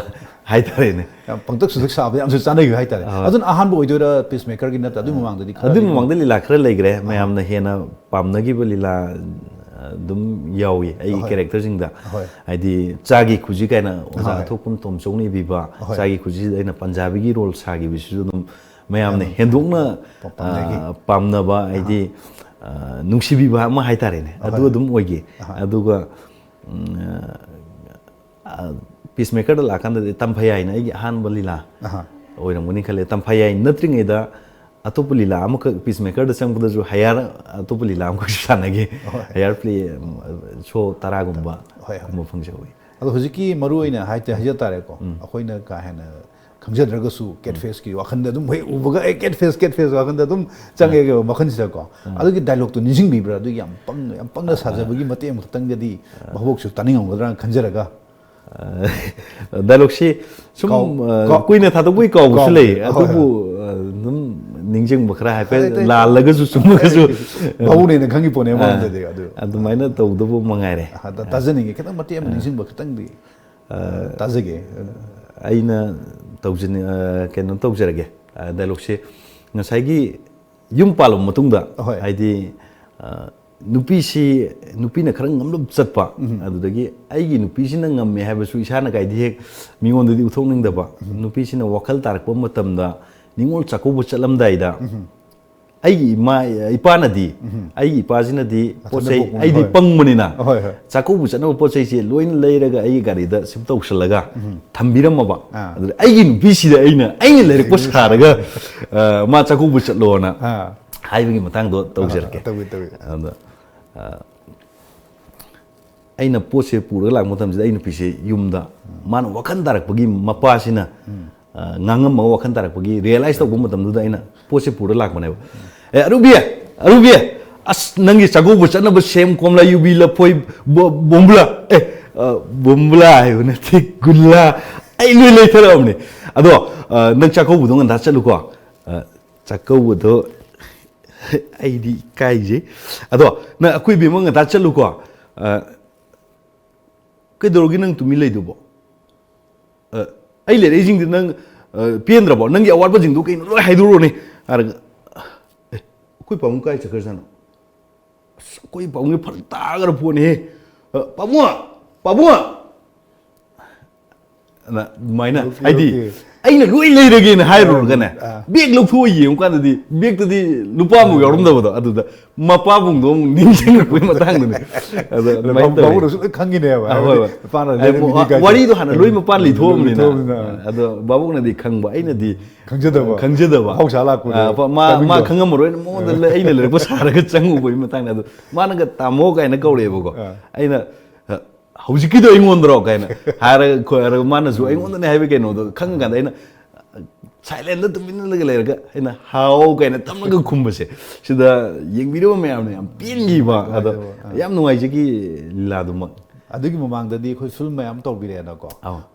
ꯍꯥꯏꯇꯥꯔꯦꯅꯦ ꯄꯪꯇꯛ ꯁꯨꯇꯛ ꯁꯥꯕ ꯌꯥꯝꯁꯨ ꯆꯥꯅꯈꯤꯕ ꯍꯥꯏꯇꯥꯔꯦ ꯑꯗꯨꯅ ꯑꯍꯥꯟꯕ ꯑꯣꯏꯗꯣꯏꯔꯥ ꯄꯤꯁ ꯃꯦꯀꯔꯒꯤ ꯅꯠꯇ꯭ꯔ ꯑꯗꯨꯒꯤ ꯃꯃꯥꯡꯗꯗꯤ ꯑꯗꯨꯒꯤ ꯃꯃꯥꯡꯗ ꯂꯤꯂꯥ ꯈꯔ ꯂꯩꯈ꯭ꯔꯦ ꯃꯌꯥꯝꯅ ꯍꯦꯟꯅ ꯄꯥꯝꯅꯈꯤꯕ ꯂꯤꯂꯥ ꯑꯗꯨꯝ ꯌꯥꯎꯏ ꯑꯩꯒꯤ ꯀꯦꯔꯦꯛꯇꯔꯁꯤꯡꯗ ꯍꯥꯏꯗꯤ ꯆꯥꯒꯤ ꯈꯨꯖꯤ ꯀꯥꯏꯅ ꯑꯣꯖꯥ ꯑꯊꯣꯛꯄꯝ ꯇꯣꯝꯆꯧꯅ ꯏꯕꯤꯕ ꯆꯥꯒꯤ ꯈꯨꯖꯤꯁꯤꯗ ꯑꯩꯅ ꯄꯟꯖꯥꯕꯤꯒꯤ ꯔꯣꯜ ꯁꯥꯈꯤꯕꯁꯤꯁꯨ ꯑꯗꯨꯝ ꯃꯌꯥꯝꯅ ꯍꯦꯟꯗꯣꯛꯅ ꯄꯥꯝꯅꯕ ꯍꯥꯏꯗꯤ ꯅꯨꯡꯁꯤꯕꯤꯕ ꯑꯃ ꯍꯥꯏꯇꯥꯔꯦꯅꯦ ꯑꯗꯨ ꯑꯗꯨꯝ ꯑꯣꯏꯈꯤ ꯑꯗꯨꯒ ꯄꯤꯁꯃꯦꯀꯔꯗ ꯂꯥꯛꯀꯥꯟꯗꯗꯤ ꯇꯝꯐꯌꯥꯏꯅ ꯑꯩꯒꯤ ꯑꯍꯥꯟꯕ ꯂꯤꯂꯥ ꯑꯣꯏꯔꯝꯒꯅꯤ ꯈꯜꯂꯦ ꯇꯝꯐꯌꯥꯏ ꯅꯠꯇ꯭ꯔꯤꯉꯩꯗ ꯑꯇꯣꯞꯄ ꯂꯤꯂꯥ ꯑꯃꯈꯛ ꯄꯤꯁꯃꯦꯀꯔꯗ ꯆꯪꯕꯗꯁꯨ ꯍꯌꯥꯔ ꯑꯇꯣꯞꯄ ꯂꯤꯂꯥ ꯑꯃꯈꯛꯁꯨ ꯁꯥꯟꯅꯈꯤ ꯍꯌꯥꯔ ꯄ꯭ꯂꯦ ꯁꯣ 10ꯒꯨꯝꯕ ꯒꯨꯝꯕ ꯐꯪꯖꯍꯧꯏ ꯑꯗꯣ ꯍꯧꯖꯤꯛꯀꯤ ꯃꯔꯨ ꯑꯣꯏꯅ ꯍꯥꯏꯖ ꯇꯥꯔꯦꯀꯣ ꯑꯩꯈꯣꯏꯅ ꯀꯥ ꯍꯦꯟꯅ ꯈꯪꯖꯗ꯭ꯔꯒꯁꯨ ꯀꯦꯠ ꯐꯦꯁꯀꯤ ꯋꯥꯈꯟꯗ ꯑꯗꯨꯝ ꯍꯦꯛ ꯎꯕꯒ ꯀꯦꯠ ꯐꯦꯁ ꯋꯥꯈꯟꯗ ꯑꯗꯨꯝ ꯆꯪꯉꯦꯕ ꯃꯈꯜꯁꯤꯗꯀꯣ ꯑꯗꯨꯒꯤ ꯗꯥꯏꯂꯣꯛꯇꯣ ꯅꯤꯡꯁꯤꯡꯕꯤꯕ꯭ꯔꯥ ꯑꯗꯨꯒꯤ ꯌꯥꯝ ꯄꯪꯅ ꯁꯥꯖꯕꯒꯤ ꯃꯇꯦꯛ ꯑꯃꯈꯛꯇꯪꯗꯗꯤ ꯚꯥꯕꯣꯛꯁꯨ ꯇꯥꯅꯤꯡꯉꯝꯒꯗ꯭ꯔꯥꯅ ꯈꯟꯖꯔꯒ ꯗꯥꯏꯂꯣꯛꯁꯤ ꯁꯨꯝ ꯀꯨꯏꯅ ꯊꯥꯗꯣꯛꯄꯒꯤ ꯀꯥꯎꯕꯁꯨ ꯂꯩ ꯑꯗꯨꯕꯨ ꯑꯗꯨꯝ ꯅꯤꯡꯁꯤꯡꯕ ꯈꯔ ꯍꯥꯏꯐꯦꯠ ꯂꯥꯜꯂꯒꯁꯨ ꯆꯨꯝꯃꯒꯁꯨ ꯚꯥꯕꯣꯛꯅ ꯈꯪꯉꯤ ꯄꯣꯠꯅꯦ ꯃꯉꯣꯟꯗꯗꯤ ꯑꯗꯨꯃꯥꯏꯅ ꯇꯧꯗꯕ ꯃꯉꯥꯏꯔꯦ ꯇꯥꯖꯅꯤꯡꯉꯤ ꯈꯤꯇꯪ ꯃꯇꯦꯛ ꯑꯃ ꯅꯤꯡꯁꯤꯡꯕ ꯈꯤꯇꯪꯗꯤ ꯇꯥꯖꯒꯦ ꯑꯩꯅ ꯀꯩꯅꯣ ꯇꯧꯖꯔꯒꯦ ꯗꯥꯏꯂꯣꯛꯁꯦ ꯉꯁꯥꯏꯒꯤ ꯌꯨꯝ ꯄꯥꯜꯂꯕ ꯃꯇꯨꯡꯗ ꯍꯥꯏꯗꯤ ꯅꯨꯄꯤꯅ ꯈꯔ ꯉꯝꯂꯞ ꯆꯠꯄ ꯑꯗꯨꯗꯒꯤ ꯑꯩꯒꯤ ꯅꯨꯄꯤꯁꯤꯅ ꯉꯝꯃꯦ ꯍꯥꯏꯕꯁꯨ ꯏꯁꯥꯅ ꯀꯥꯏꯗꯤ ꯍꯦꯛ ꯃꯤꯉꯣꯟꯗꯗꯤ ꯎꯠꯊꯣꯛꯅꯤꯡꯗꯕ ꯅꯨꯄꯤꯁꯤꯅ ꯋꯥꯈꯜ ꯇꯥꯔꯛꯄ ꯃꯇꯝꯗ ꯅꯤꯉꯣꯜ ꯆꯥꯛꯀꯧꯕ ꯆꯠꯂꯝꯗꯥꯏꯗ ꯑꯩꯒꯤ ꯏꯃꯥ ꯏꯄꯥꯅꯗꯤ ꯑꯩꯒꯤ ꯏꯄꯥꯁꯤꯅꯗꯤ ꯄꯣꯠ ꯆꯩ ꯑꯩꯗꯤ ꯄꯪꯕꯅꯤꯅ ꯆꯥꯛꯀꯧꯕ ꯆꯠꯅꯕ ꯄꯣꯠ ꯆꯩꯁꯦ ꯂꯣꯏꯅ ꯂꯩꯔꯒ ꯑꯩꯒꯤ ꯒꯥꯔꯤꯗ ꯁꯤꯞ ꯇꯧꯁꯜꯂꯒ ꯊꯝꯕꯤꯔꯝꯃꯕ ꯑꯗꯨꯗ ꯑꯩꯒꯤ ꯅꯨꯄꯤꯁꯤꯗ ꯑꯩꯅ ꯂꯩꯔꯛꯄ ꯁꯥꯔꯒ ꯃꯥ ꯆꯥꯛꯀꯧꯕ ꯆꯠꯂꯣꯅ ꯍꯥꯏꯕꯒꯤ ꯃꯇꯥꯡꯗꯣ ꯇꯧꯖꯔꯛꯀꯦ ꯑꯗ ꯑꯩꯅ ꯄꯣꯠꯁꯦ ꯄꯨꯔꯒ ꯂꯥꯛꯄ ꯃꯇꯝꯁꯤꯗ ꯑꯩ ꯅꯨꯄꯤꯁꯦ ꯌꯨꯝꯗ ꯃꯥꯅ ꯋꯥꯈꯜ ꯇꯥꯔꯛꯄꯒꯤ ꯃꯄꯥꯁꯤꯅ ꯉꯥꯡꯉꯝꯃꯒ ꯋꯥꯈꯜ ꯇꯥꯔꯛꯄꯒꯤ ꯔꯤꯌꯦꯂꯥꯏꯁ ꯇꯧꯕ ꯃꯇꯝꯗꯨꯗ ꯑꯩꯅ ꯄꯣꯠꯁꯦ ꯄꯨꯔꯒ ꯂꯥꯛꯄꯅꯦꯕ ꯑꯔꯨꯕꯤ ꯑꯁ ꯅꯪꯒꯤ ꯆꯥꯛꯀꯧꯕ ꯆꯠꯅꯕ ꯁꯦꯝ ꯀꯣꯝꯂꯥ ꯌꯨꯕꯤ ꯂꯐꯣꯏ ꯕꯣꯝꯕꯨꯂꯥ ꯕꯣꯝꯕꯨꯂꯥ ꯍꯥꯏꯕ ꯅꯠꯇꯦ ꯒꯨꯜꯂꯥ ꯑꯩ ꯂꯣꯏ ꯂꯩꯊꯔꯛꯑꯕꯅꯦ ꯑꯗꯣ ꯅꯪ ꯆꯥꯛꯀꯧꯕꯗꯣ ꯉꯟꯇꯥ ꯆꯠꯂꯨꯀꯣ ꯆꯥꯛꯀꯧꯕꯗꯣ ꯑꯩꯗꯤ ꯏꯀꯥꯏꯖꯩ ꯑꯗꯣ ꯅꯪ ꯑꯩꯈꯣꯏ ꯕꯦꯝꯃ ꯉꯟꯇꯥ ꯆꯠꯂꯨꯀꯣ ꯀꯩꯗꯧꯔꯒꯦ ꯅꯪ ꯇꯨꯃꯤꯟ ꯂꯩꯗꯨꯕꯣ ꯑꯩ ꯂꯩꯔꯛꯏꯁꯤꯡꯗꯤ ꯅꯪ ꯄꯦꯟꯗ꯭ꯔꯕꯣ ꯅꯪꯒꯤ ꯑꯋꯥꯠꯄꯁꯤꯡꯗꯣ ꯀꯩꯅꯣ ꯂꯣꯏ ꯍꯥꯏꯗꯣꯔꯛꯑꯣꯅꯦ ꯍꯥꯏꯔꯒ ꯑꯩꯈꯣꯏ ꯄꯥꯕꯨꯡ ꯀꯥꯏ ꯆꯠꯈ꯭ꯔꯖꯥꯠꯅꯣ ꯑꯁ ꯑꯩꯈꯣꯏ ꯄꯥꯕꯨꯡꯁꯦ ꯐꯔꯛ ꯇꯥꯈ꯭ꯔ ꯄꯣꯠꯅꯤꯍꯦ ꯄꯥꯕꯨꯡ ꯑꯗꯨꯃꯥꯏꯅ ꯍꯥꯏꯗꯤ ꯑꯩꯅ ꯂꯣꯏ ꯂꯩꯔꯒꯦꯅ ꯍꯥꯏꯔꯨꯔꯒꯅꯦ ꯕꯦꯒ ꯂꯧꯊꯣꯛꯑ ꯌꯦꯡꯉꯨ ꯀꯥꯟꯗꯗꯤ ꯕꯦꯒꯇꯗꯤ ꯂꯨꯄꯥ ꯑꯃꯨꯛ ꯌꯥꯎꯔꯝꯗꯕꯗꯣ ꯑꯗꯨꯗ ꯃꯄꯥꯕꯨꯡꯗꯣ ꯑꯃꯨꯛ ꯅꯤꯡꯁꯤꯡꯉꯛꯄꯒꯤ ꯃꯇꯥꯡꯗꯨꯅꯤ ꯑꯗꯣ ꯑꯗꯨꯃꯥꯏꯅ ꯇꯧꯋꯤ ꯈꯪꯉꯤꯅꯦꯕ ꯋꯥꯔꯤꯗꯣ ꯍꯥꯟꯅ ꯂꯣꯏ ꯃꯄꯥꯟ ꯂꯤꯊꯣꯛꯑꯕꯅꯤꯅ ꯑꯗꯣ ꯕꯥꯕꯣꯛꯅꯗꯤ ꯈꯪꯕ ꯑꯩꯅꯗꯤ ꯈꯪꯖꯗꯕ ꯃꯥ ꯈꯪꯉꯝꯃꯔꯣꯏ ꯃꯉꯣꯟꯗ ꯑꯩꯅ ꯂꯩꯔꯛꯄ ꯁꯥꯔꯒ ꯆꯪꯉꯨꯕꯒꯤ ꯃꯇꯥꯡꯗ ꯑꯗꯣ ꯃꯥꯅꯒ ꯇꯥꯃꯣ ꯀꯥꯏꯅ ꯀꯧꯔꯛꯑꯦꯕꯀꯣ ꯑꯩꯅ ꯍꯧꯖꯤꯛꯀꯤꯗꯣ ꯑꯩꯉꯣꯟꯗꯔꯣ ꯀꯥꯏꯅ ꯍꯥꯏꯔꯒ ꯃꯥꯅꯁꯨ ꯑꯩꯉꯣꯟꯗꯅꯦ ꯍꯥꯏꯕ ꯀꯩꯅꯣꯗꯣ ꯈꯪꯉꯀꯥꯟꯗ ꯑꯩꯅ ꯁꯥꯏꯂꯦꯟꯗ ꯇꯨꯃꯤꯟꯅꯒ ꯂꯩꯔꯒ ꯑꯩꯅ ꯍꯥꯎ ꯀꯥꯏꯅ ꯇꯝꯃꯒ ꯈꯨꯝꯕꯁꯦ ꯁꯤꯗ ꯌꯦꯡꯕꯤꯔꯤꯕ ꯃꯌꯥꯝꯅ ꯌꯥꯝ ꯄꯦꯟꯈꯤꯕ ꯑꯗꯣ ꯌꯥꯝ ꯅꯨꯡꯉꯥꯏꯖꯈꯤ ꯂꯤꯂꯥꯗꯨꯃꯛ ꯑꯗꯨꯒꯤ ꯃꯃꯥꯡꯗꯗꯤ ꯑꯩꯈꯣꯏ ꯐꯤꯜꯝ ꯃꯌꯥꯝ ꯇꯧꯕꯤꯔꯦꯅꯀꯣ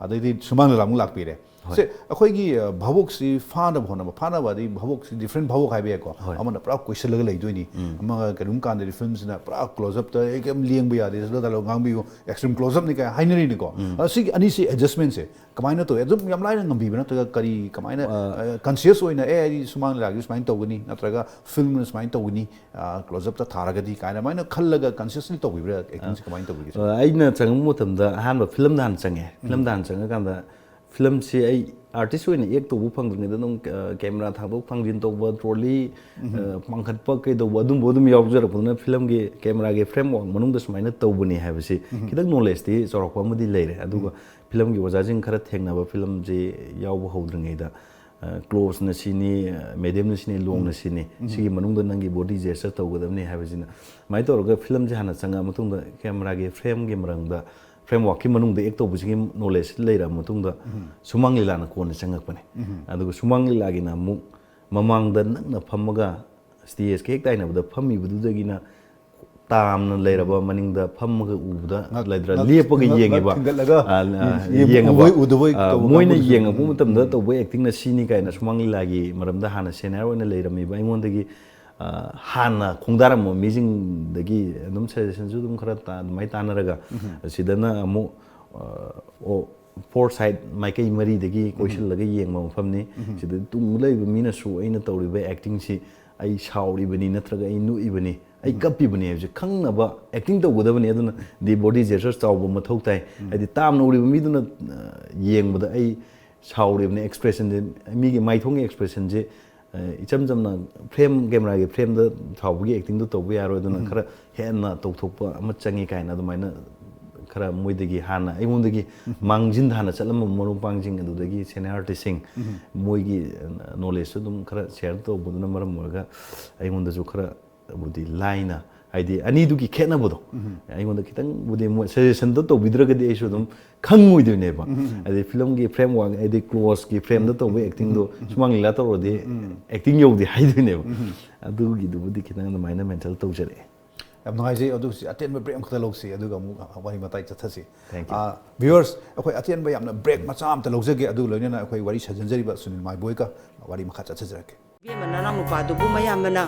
ꯑꯗꯩꯗꯤ ꯁꯨꯃꯥꯡ ꯂꯤꯂꯥ ꯑꯃꯨꯛ ꯂꯥꯛꯄꯤꯔꯦ ꯁꯦ ꯑꯩꯈꯣꯏꯒꯤ ꯚꯥꯕꯣꯛꯁꯤ ꯐꯥꯅꯕ ꯍꯣꯠꯅꯕ ꯐꯥꯅꯕꯗꯤ ꯚꯥꯕꯣꯛꯁꯤ ꯗꯤꯐ꯭ꯔꯦꯟ ꯚꯥꯕꯣꯛ ꯍꯥꯏꯕ ꯌꯥꯏꯀꯣ ꯑꯃꯅ ꯄꯨꯔꯥ ꯀꯣꯏꯁꯤꯜꯂꯒ ꯂꯩꯗꯣꯏꯅꯤ ꯑꯃꯒ ꯀꯩꯒꯨꯝ ꯀꯥꯟꯗꯗꯤ ꯐꯤꯜꯝꯁꯤꯅ ꯄꯨꯔꯥ ꯀ꯭ꯂꯣꯖ ꯑꯞꯇ ꯀꯩꯝ ꯂꯦꯡꯕ ꯌꯥꯗꯦ ꯁꯤꯗ ꯗꯥꯏꯂꯣഗ് ꯉꯥꯡꯕꯤꯌꯨ ꯑꯦꯛꯁꯇ꯭रीम ꯀ꯭ꯂꯣꯖ ꯑꯞꯅꯤ ꯀꯥꯏ ꯍꯥꯏꯅꯔꯤꯅꯤꯀꯣ ꯁꯤꯒꯤ ꯑꯅꯤꯁꯤ ꯑꯦꯗꯖꯁꯃꯦꯟꯁꯦ ꯀꯃꯥꯏꯅ ꯇꯧꯋꯤ ꯑꯗꯨꯝ ꯌꯥꯝ ꯂꯥꯏꯅ ꯉꯝꯕꯤꯕ ꯅꯠꯇ꯭ꯔꯒ ꯀꯔꯤ ꯀꯃꯥꯏꯅ ꯀꯟꯁꯤꯌꯁ ꯑꯣꯏꯅ ꯑꯩ ꯁꯨꯃꯥꯡ ꯂꯤꯂꯥꯒꯤ ꯁꯨꯃꯥꯏꯅ ꯇꯧꯒꯅꯤ ꯅꯠꯇ꯭ꯔꯒ ꯐꯤल्मꯅ ꯁꯨꯃꯥꯏꯅ ꯇꯧꯒꯅꯤ ꯀ꯭ꯂꯣꯖ ꯑꯞꯇ ꯊꯥꯔꯒꯗꯤ ꯀꯥꯏꯅ ꯑꯗꯨꯃꯥꯏꯅ ꯈꯜꯂꯒ ꯀꯟꯁꯤꯌꯁꯂꯤ ꯇꯧꯕꯤꯕ꯭ꯔꯥ ꯑꯦꯛꯇꯤꯡꯁꯦ ꯀꯃꯥꯏꯅ ꯇꯧꯕꯤꯒꯦ ꯑꯩꯅ ꯆꯪꯉꯛꯄ ꯃꯇꯝꯗ ꯑꯍꯥꯟꯕ ꯐꯤꯂꯝꯗ ꯍꯥꯟꯅ ꯆꯪꯉꯦ ꯐꯤꯂꯝꯗ ꯍꯥꯟꯅ ꯆꯪꯉꯀꯥꯟda ꯐꯤꯂꯝꯁꯤ ꯑꯩ ꯑꯥꯔꯇꯤꯁ ꯑꯣꯏꯅ ꯑꯦꯛ ꯇꯧꯕ ꯐꯪꯗ꯭ꯔꯤꯉꯩꯗ ꯑꯗꯨꯝ ꯀꯦꯃꯦꯔꯥ ꯊꯥꯡꯗꯣꯛ ꯊꯥꯡꯖꯤꯟ ꯇꯧꯕ ꯇ꯭ꯔꯣꯂꯤ ꯄꯥꯡꯈꯠꯄ ꯀꯩꯗꯧꯕ ꯑꯗꯨꯝꯕ ꯑꯗꯨꯝ ꯌꯥꯎꯖꯔꯛꯄꯗꯨꯅ ꯐꯤꯂꯝꯒꯤ ꯀꯦꯃꯦꯔꯥꯒꯤ ꯐ꯭ꯔꯦꯝꯋꯥꯔꯛ ꯃꯅꯨꯡꯗ ꯁꯨꯃꯥꯏꯅ ꯇꯧꯕꯅꯤ ꯍꯥꯏꯕꯁꯤ ꯈꯤꯇꯪ ꯅꯣꯂꯦꯖꯇꯤ ꯆꯥꯎꯔꯛꯄ ꯑꯃꯗꯤ ꯂꯩꯔꯦ ꯑꯗꯨꯒ ꯐꯤꯂꯝꯒꯤ ꯑꯣꯖꯥꯁꯤꯡ ꯈꯔ ꯊꯦꯡꯅꯕ ꯐꯤꯂꯝꯁꯤ ꯌꯥꯎꯕ ꯍꯧꯗ꯭ꯔꯤꯉꯩꯗ ꯀ꯭ꯂꯣꯖꯅ ꯁꯤꯅꯤ ꯃꯦꯗꯤꯌꯝꯅ ꯁꯤꯅꯤ ꯂꯣꯡꯅ ꯁꯤꯅꯤ ꯁꯤꯒꯤ ꯃꯅꯨꯡꯗ ꯅꯪꯒꯤ ꯕꯣꯗꯤ ꯖꯦꯁꯆꯔ ꯇꯧꯒꯗꯕꯅꯤ ꯍꯥꯏꯕꯁꯤꯅ ꯁꯨꯃꯥꯏꯅ ꯇꯧꯔꯒ ꯐꯤꯂꯝꯁꯦ ꯍꯥꯟꯅ ꯆꯪꯉꯛꯑ ꯃꯇꯨꯡꯗ ꯀꯦꯃꯦꯔꯥꯒꯤ ꯐ꯭ꯔꯦꯝꯒꯤ ꯃꯔꯝꯗ ꯐ꯭ꯔꯦꯝꯋꯥꯔꯛꯀꯤ ꯃꯅꯨꯡꯗ ꯑꯦꯛ ꯇꯧꯕꯁꯤꯒꯤ ꯅꯣꯂꯦꯖ ꯂꯩꯔꯕ ꯃꯇꯨꯡꯗ ꯁꯨꯃꯥꯡ ꯂꯤꯂꯥꯅ ꯀꯣꯟꯅ ꯆꯪꯉꯛꯄꯅꯦ ꯑꯗꯨꯒ ꯁꯨꯃꯥꯡ ꯂꯤꯂꯥꯒꯤꯅ ꯑꯃꯨꯛ ꯃꯃꯥꯡꯗ ꯅꯛꯅ ꯐꯝꯃꯒ ꯁ꯭ꯇꯦꯖꯀ ꯍꯦꯛ ꯇꯥꯏꯅꯕꯗ ꯐꯝꯃꯤꯕꯗꯨꯗꯒꯤꯅ ꯇꯥꯝꯅ ꯂꯩꯔꯕ ꯃꯅꯤꯡꯗ ꯐꯝꯃꯒ ꯎꯕꯗ ꯂꯩꯗ꯭ꯔꯥ ꯂꯦꯞꯄꯒ ꯌꯦꯡꯉꯤꯕ ꯌꯦꯡꯉꯕ ꯃꯣꯏꯅ ꯌꯦꯡꯉꯛꯄ ꯃꯇꯝꯗ ꯇꯧꯕ ꯑꯦꯛꯇꯤꯡꯅ ꯁꯤꯅꯤ ꯀꯥꯏꯅ ꯁꯨꯃꯥꯡ ꯂꯤꯂꯥꯒꯤ ꯃꯔꯝꯗ ꯍꯥꯟꯅ ꯁꯦꯅꯤꯌꯔ ꯑꯣꯏꯅ ꯂꯩꯔꯝꯃꯤꯕ ꯑꯩꯉꯣꯟꯗꯒꯤ ꯍꯥꯟꯅ ꯈꯣꯡꯗꯥꯔꯝꯕ ꯃꯤꯁꯤꯡꯗꯒꯤ ꯑꯗꯨꯝ ꯁꯖꯦꯁꯟꯁꯨ ꯑꯗꯨꯝ ꯈꯔ ꯑꯗꯨꯃꯥꯏꯅ ꯇꯥꯟꯅꯔꯒ ꯁꯤꯗꯅ ꯑꯃꯨꯛ ꯐꯣꯔ ꯁꯥꯏꯠ ꯃꯥꯏꯀꯩ ꯃꯔꯤꯗꯒꯤ ꯀꯣꯏꯁꯤꯜꯂꯒ ꯌꯦꯡꯕ ꯃꯐꯝꯅꯤ ꯁꯤꯗ ꯇꯨꯡꯗ ꯂꯩꯕ ꯃꯤꯅꯁꯨ ꯑꯩꯅ ꯇꯧꯔꯤꯕ ꯑꯦꯛꯇꯤꯡꯁꯤ ꯑꯩ ꯁꯥꯎꯔꯤꯕꯅꯤ ꯅꯠꯇ꯭ꯔꯒ ꯑꯩ ꯅꯣꯛꯏꯕꯅꯤ ꯑꯩ ꯀꯞꯄꯤꯕꯅꯤ ꯍꯥꯏꯕꯁꯦ ꯈꯪꯅꯕ ꯑꯦꯛꯇꯤꯡ ꯇꯧꯒꯗꯕꯅꯤ ꯑꯗꯨꯅ ꯗꯤ ꯕꯣꯗꯤ ꯖꯦꯁꯆꯔ ꯆꯥꯎꯕ ꯃꯊꯧ ꯇꯥꯏ ꯍꯥꯏꯗꯤ ꯇꯥꯝꯅ ꯎꯔꯤꯕ ꯃꯤꯗꯨꯅ ꯌꯦꯡꯕꯗ ꯑꯩ ꯁꯥꯎꯔꯤꯕꯅꯤ ꯑꯦꯛꯁꯄ꯭ꯔꯦꯁꯟꯁꯦ ꯃꯤꯒꯤ ꯃꯥꯏꯊꯣꯡꯒꯤ ꯑꯦꯛꯁꯄ꯭ꯔꯦꯁꯟꯁꯦ ꯏꯆꯝ ꯆꯝꯅ ꯐ꯭ꯔꯦꯝ ꯀꯦꯃꯦꯔꯥꯒꯤ ꯐ꯭ꯔꯦꯝꯗ ꯁꯥꯎꯕꯒꯤ ꯑꯦꯛꯇꯤꯡꯗꯣ ꯇꯧꯕ ꯌꯥꯔꯣꯏ ꯑꯗꯨꯅ ꯈꯔ ꯍꯦꯟꯅ ꯇꯧꯊꯣꯛꯄ ꯑꯃ ꯆꯪꯉꯤ ꯀꯥꯏꯅ ꯑꯗꯨꯃꯥꯏꯅ ꯈꯔ ꯃꯣꯏꯗꯒꯤ ꯍꯥꯟꯅ ꯑꯩꯉꯣꯟꯗꯒꯤ ꯃꯥꯡꯖꯤꯟꯗ ꯍꯥꯟꯅ ꯆꯠꯂꯝꯕ ꯃꯔꯨꯞ ꯃꯄꯥꯡꯁꯤꯡ ꯑꯗꯨꯗꯒꯤ ꯁꯦꯅꯤꯌꯔ ꯑꯥꯔꯇꯤꯁꯁꯤꯡ ꯃꯣꯏꯒꯤ ꯅꯣꯂꯦꯖꯁꯨ ꯑꯗꯨꯝ ꯈꯔ ꯁꯤꯌꯔ ꯇꯧꯕꯗꯨꯅ ꯃꯔꯝ ꯑꯣꯏꯔꯒ ꯑꯩꯉꯣꯟꯗꯁꯨ ꯈꯔꯕꯨꯗꯤ ꯂꯥꯏꯅ ꯍꯥꯏꯗꯤ ꯑꯅꯤꯗꯨꯒꯤ ꯈꯦꯠꯅꯕꯗꯣ ꯑꯩꯉꯣꯟꯗ ꯈꯤꯇꯪꯕꯨꯗꯤ ꯃꯣꯏ ꯁꯖꯦꯁꯟꯗꯣ ꯇꯧꯕꯤꯗ꯭ꯔꯒꯗꯤ ꯑꯩꯁꯨ ꯑꯗꯨꯝ ꯈꯪꯉꯣꯏꯗꯣꯏꯅꯦꯕ ꯍꯥꯏꯗꯤ ꯐꯤꯂꯝꯒꯤ ꯐ꯭ꯔꯦꯝꯋꯥꯔꯛ ꯍꯥꯏꯗꯤ ꯀ꯭ꯂꯣꯖꯀꯤ ꯐ꯭ꯔꯦꯝꯗ ꯇꯧꯕ ꯑꯦꯛꯇꯤꯡꯗꯣ ꯁꯨꯃꯥꯡ ꯂꯤꯂꯥ ꯇꯧꯔꯗꯤ ꯑꯦꯛꯇꯤꯡ ꯌꯧꯗꯦ ꯍꯥꯏꯗꯣꯏꯅꯦꯕ ꯑꯗꯨꯒꯤꯗꯨꯕꯨꯗꯤ ꯈꯤꯇꯪ ꯑꯗꯨꯃꯥꯏꯅ ꯃꯦꯟꯇꯦꯜ ꯇꯧꯖꯔꯛꯑꯦ ꯌꯥꯝ ꯅꯨꯡꯉꯥꯏꯖꯩ ꯑꯗꯨꯁꯤ ꯑꯇꯦꯟꯕ ꯕ꯭ꯔꯦꯛ ꯑꯃꯈꯛꯇ ꯂꯧꯁꯤ ꯑꯗꯨꯒ ꯑꯃꯨꯛ ꯋꯥꯔꯤ ꯋꯥꯇꯥꯏ ꯆꯠꯊꯁꯤ ꯚ꯭ꯌꯨꯋꯔꯁ ꯑꯩꯈꯣꯏ ꯑꯇꯦꯟꯕ ꯌꯥꯝꯅ ꯕ꯭ꯔꯦꯛ ꯃꯆꯥ ꯑꯃꯇ ꯂꯧꯖꯒꯦ ꯑꯗꯨ ꯂꯣꯏꯅꯅ ꯑꯩꯈꯣꯏ ꯋꯥꯔꯤ ꯁꯥꯖꯟꯖꯔꯤꯕ ꯁꯨꯅꯤꯜ ꯃꯥꯏꯕꯣꯏꯒ ꯋꯥꯔꯤ ꯃꯈꯥ ꯆꯠꯊꯖꯔꯛꯀꯦ ꯏꯕꯦꯝꯃ ꯅꯅꯥꯎ ꯅꯨꯄꯥꯗꯨꯕꯨ ꯃꯌꯥꯝꯕꯅ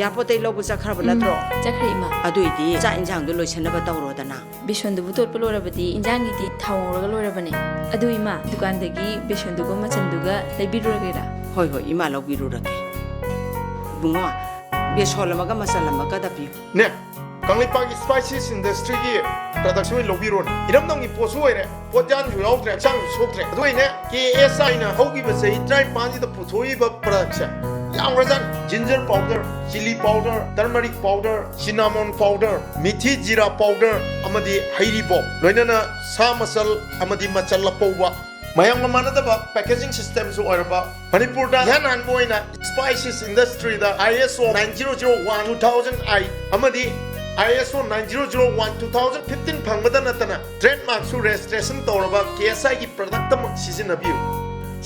ꯌꯥꯄꯣꯠꯇꯩ ꯂꯧꯕ ꯆꯠꯈ꯭ꯔꯕ ꯅꯠꯇ꯭ꯔꯣ? ꯆꯠꯈ꯭ꯔꯦ ꯏꯃꯥ. ꯑꯗꯨꯏꯗꯤ ꯆꯥꯛ ꯏꯟꯖꯥꯡꯗꯣ ꯂꯣꯏꯁꯟꯅꯕ ꯇꯧꯔꯣꯗꯅ. ꯕꯦꯁꯣꯟꯗꯨꯕꯨ ꯇꯣꯠꯄ ꯂꯣꯏꯔꯕꯗꯤ ꯏꯟꯖꯥꯡꯒꯤꯗꯤ ꯊꯥꯎ ꯉꯧꯔꯒ ꯂꯣꯏꯔꯕꯅꯦ. ꯑꯗꯨ ꯏꯃꯥ ꯗꯨꯀꯥꯟꯗꯒꯤ ꯕꯦꯁꯣꯟꯗꯨꯒ ꯃꯆꯟꯗꯨꯒ ꯂꯩꯕꯤꯔꯨꯔꯒꯦꯔꯥ? ꯍꯣꯏ ꯍꯣꯏ ꯏꯃꯥ ꯂꯧꯕꯤꯔꯨꯔꯒꯦ. ꯕꯨꯡꯉꯣ ꯕꯦꯁꯣꯟ ꯑꯃꯒ ꯃꯆꯜ ꯑꯃꯒ ꯗꯄꯤꯌꯨ. ꯅꯦ ꯀꯪꯂꯩꯄꯥꯛꯀꯤ ꯁ꯭ꯄꯥꯏꯁꯤꯁ ꯏꯟꯗꯁꯇ꯭ꯔꯤꯒꯤ ꯄ꯭ꯔꯗꯛꯁ ꯑꯣꯏꯅ ꯂꯧꯕꯤꯔꯣꯅꯦ. ꯏꯔꯝꯗꯝꯒꯤ ꯄꯣꯠꯁꯨ ꯑꯣꯏꯔꯦ, ꯄꯣꯠꯌꯥꯟꯁꯨ ꯌꯥꯎꯗ꯭ꯔꯦ, ꯍꯛꯆꯥꯡꯁꯨ ꯁꯣꯛꯇ꯭ꯔꯦ. ꯑꯗꯨꯏꯅꯦ KSIꯅ ꯍꯧꯈꯤꯕ ꯆꯍꯤ 53ꯁꯤꯗ ꯄꯨꯊꯣꯛꯏꯕ ꯄ꯭ꯔꯗꯛꯁꯦ यामरजन ginger powder chili powder turmeric powder cinnamon powder methi jeera powder अमदी हैरिबो लोइनना सा मसल अमदी मचल लपौवा मयंग मानदबा पैकेजिंग सिस्टम सु ओरबा मणिपुर दा यान अनबोइना स्पाइसेस इंडस्ट्री दा ISO 9001 2008 अमदी ISO 9001 2015 फंगबदा नतना ट्रेडमार्क सु रजिस्ट्रेशन तौरबा KSI की प्रोडक्ट मक सिजनबियु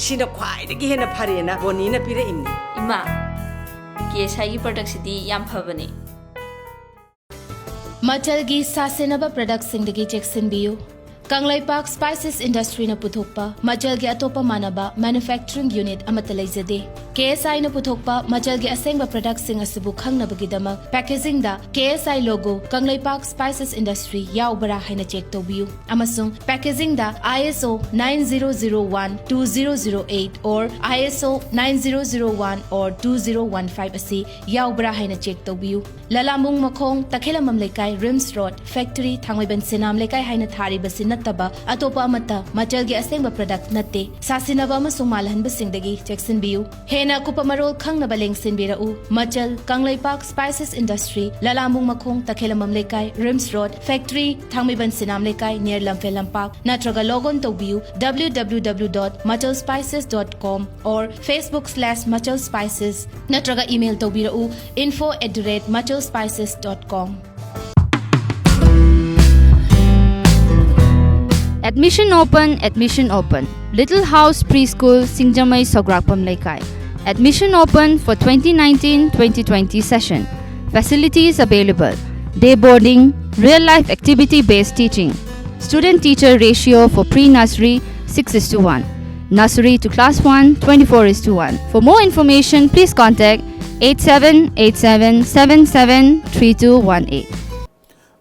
सिना ख्वाइदगी हेना फरेना बोनीना पिरइमनी इमा KSI product Sidi yam फबने मचलगी सासेनबा product सिंगदगी चेक्सिनबियु Kanglaipak Spices Industry na puthokpa Machalgi atopa manaba manufacturing unit amata leizade KSI na puthokpa Machalgi asengba products sing asibu khangnabagidamak packaging da KSI logo Kanglaipak Spices Industry yaubara haina check tobiu amasung packaging da ISO 9001-2008 or ISO 9001 or 2015 asi yaubara haina check tobiu lalamung makhong takhelamam lekai Rims Road factory thangwaiban sinam lekai haina thari basin nataba atopa amata Machalgi asengba product natte sasinaba amasung malhanba singdagi checksinbiu hena kupa marol khangnaba lengsinbirau Machal Kanglaipak Spices Industry lalamung makhong takhelamam lekai Rims Road factory thangmiban sinam lekai near Lamphel Lampak natraga logon tobiu www.machalspices.com or Facebook/machalspices natraga email tobirau info@machalspices.com. Admission open. Little House Preschool Singjamai Sograkpam Laikai. Admission open for 2019-2020 session. Facilities available. Day boarding, real life activity based teaching. Student teacher ratio for pre-nursery 6:1. Nursery to class 1 24:1. For more information please contact 8787773218.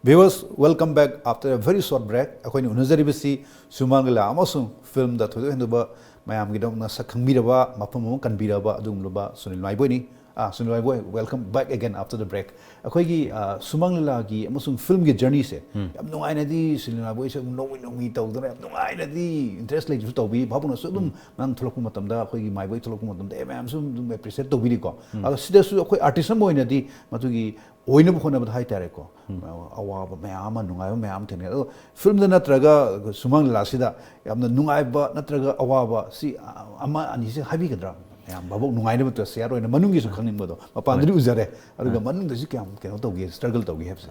Viewers, welcome back after a very short break. Akhoi unazaribasi Sumangla amasung film da thodo henduba mayam gidong na sakhangmiraba mapam kanbiraba adumloba SUNILMYBOY ni SUNILMYBOY, welcome back again after the break. Akhoi gi Sumangla gi amasung film gi journey se yam nungai na di SUNILMYBOY se nongi tawdana yam nungai na di interest like ju tawbi bhabuna su dum man tholokku matam da akhoi gi myboy tholokku matam da mayam sum dum appreciate tawbi ko ado sida su akhoi artist mo ina di matugi ओइना बखोना बधाई तारे को अवाब ma'am नुंगाइब ma'am थेने अदो film the नत्रगा सुमंग लासिदा यामना नुंगाइब नत्रगा अवाब सि अमा अनि से हाबिगद्रा याम बाबो नुंगाइने बत शेयर ओइना मनुंगी सु खनिंबदो मपांदरि उजरे अदुगा मनुंग दसि क्याम केनो तौगे स्ट्रगल तौगे हेबस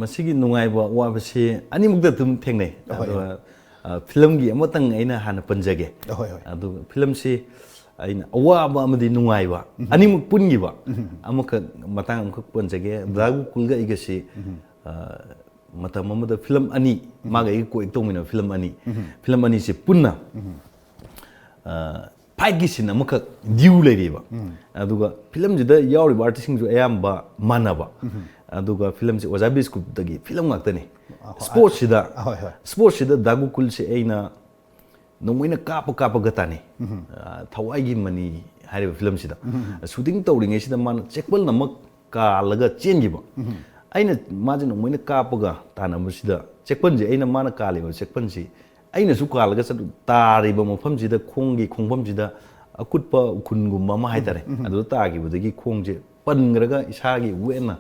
मसिगी नुंगाइब अवाबसे अनिमुक्ता तुम थेंगने फिल्म गी अमतंग अइना हाना पंजगे अदु फिल्म से aina awaba amadi nungaiba animuk pungiba amuka matang amuk punjage dagu kulga igasi matam amada film ani maga ig ko ektomina film ani se punna paigi sin amuka diu leriba aduga film jida yawri artist sing ju ayamba manaba aduga film se wajabi scoop dagi film ngaktani sports sida dagu kul se aina नोंमैना काप गताने थवाइगी money हारिबा film सिदा shooting तौरिङै सिदा मान चेकबल नमक कालगा चेनगिबा अइना माजे नोंमैना कापगा तानबा सिदा चेकपन जे अइना माना कालेबा चेकपन सि अइना सु कालगा स तारिबा मफम सिदा खोंगी खोंफम सिदा अकुटपा उखुनगुम मा हाइतारे अदु तागिबदगी खोंजे पनग्रगा इसागी वेना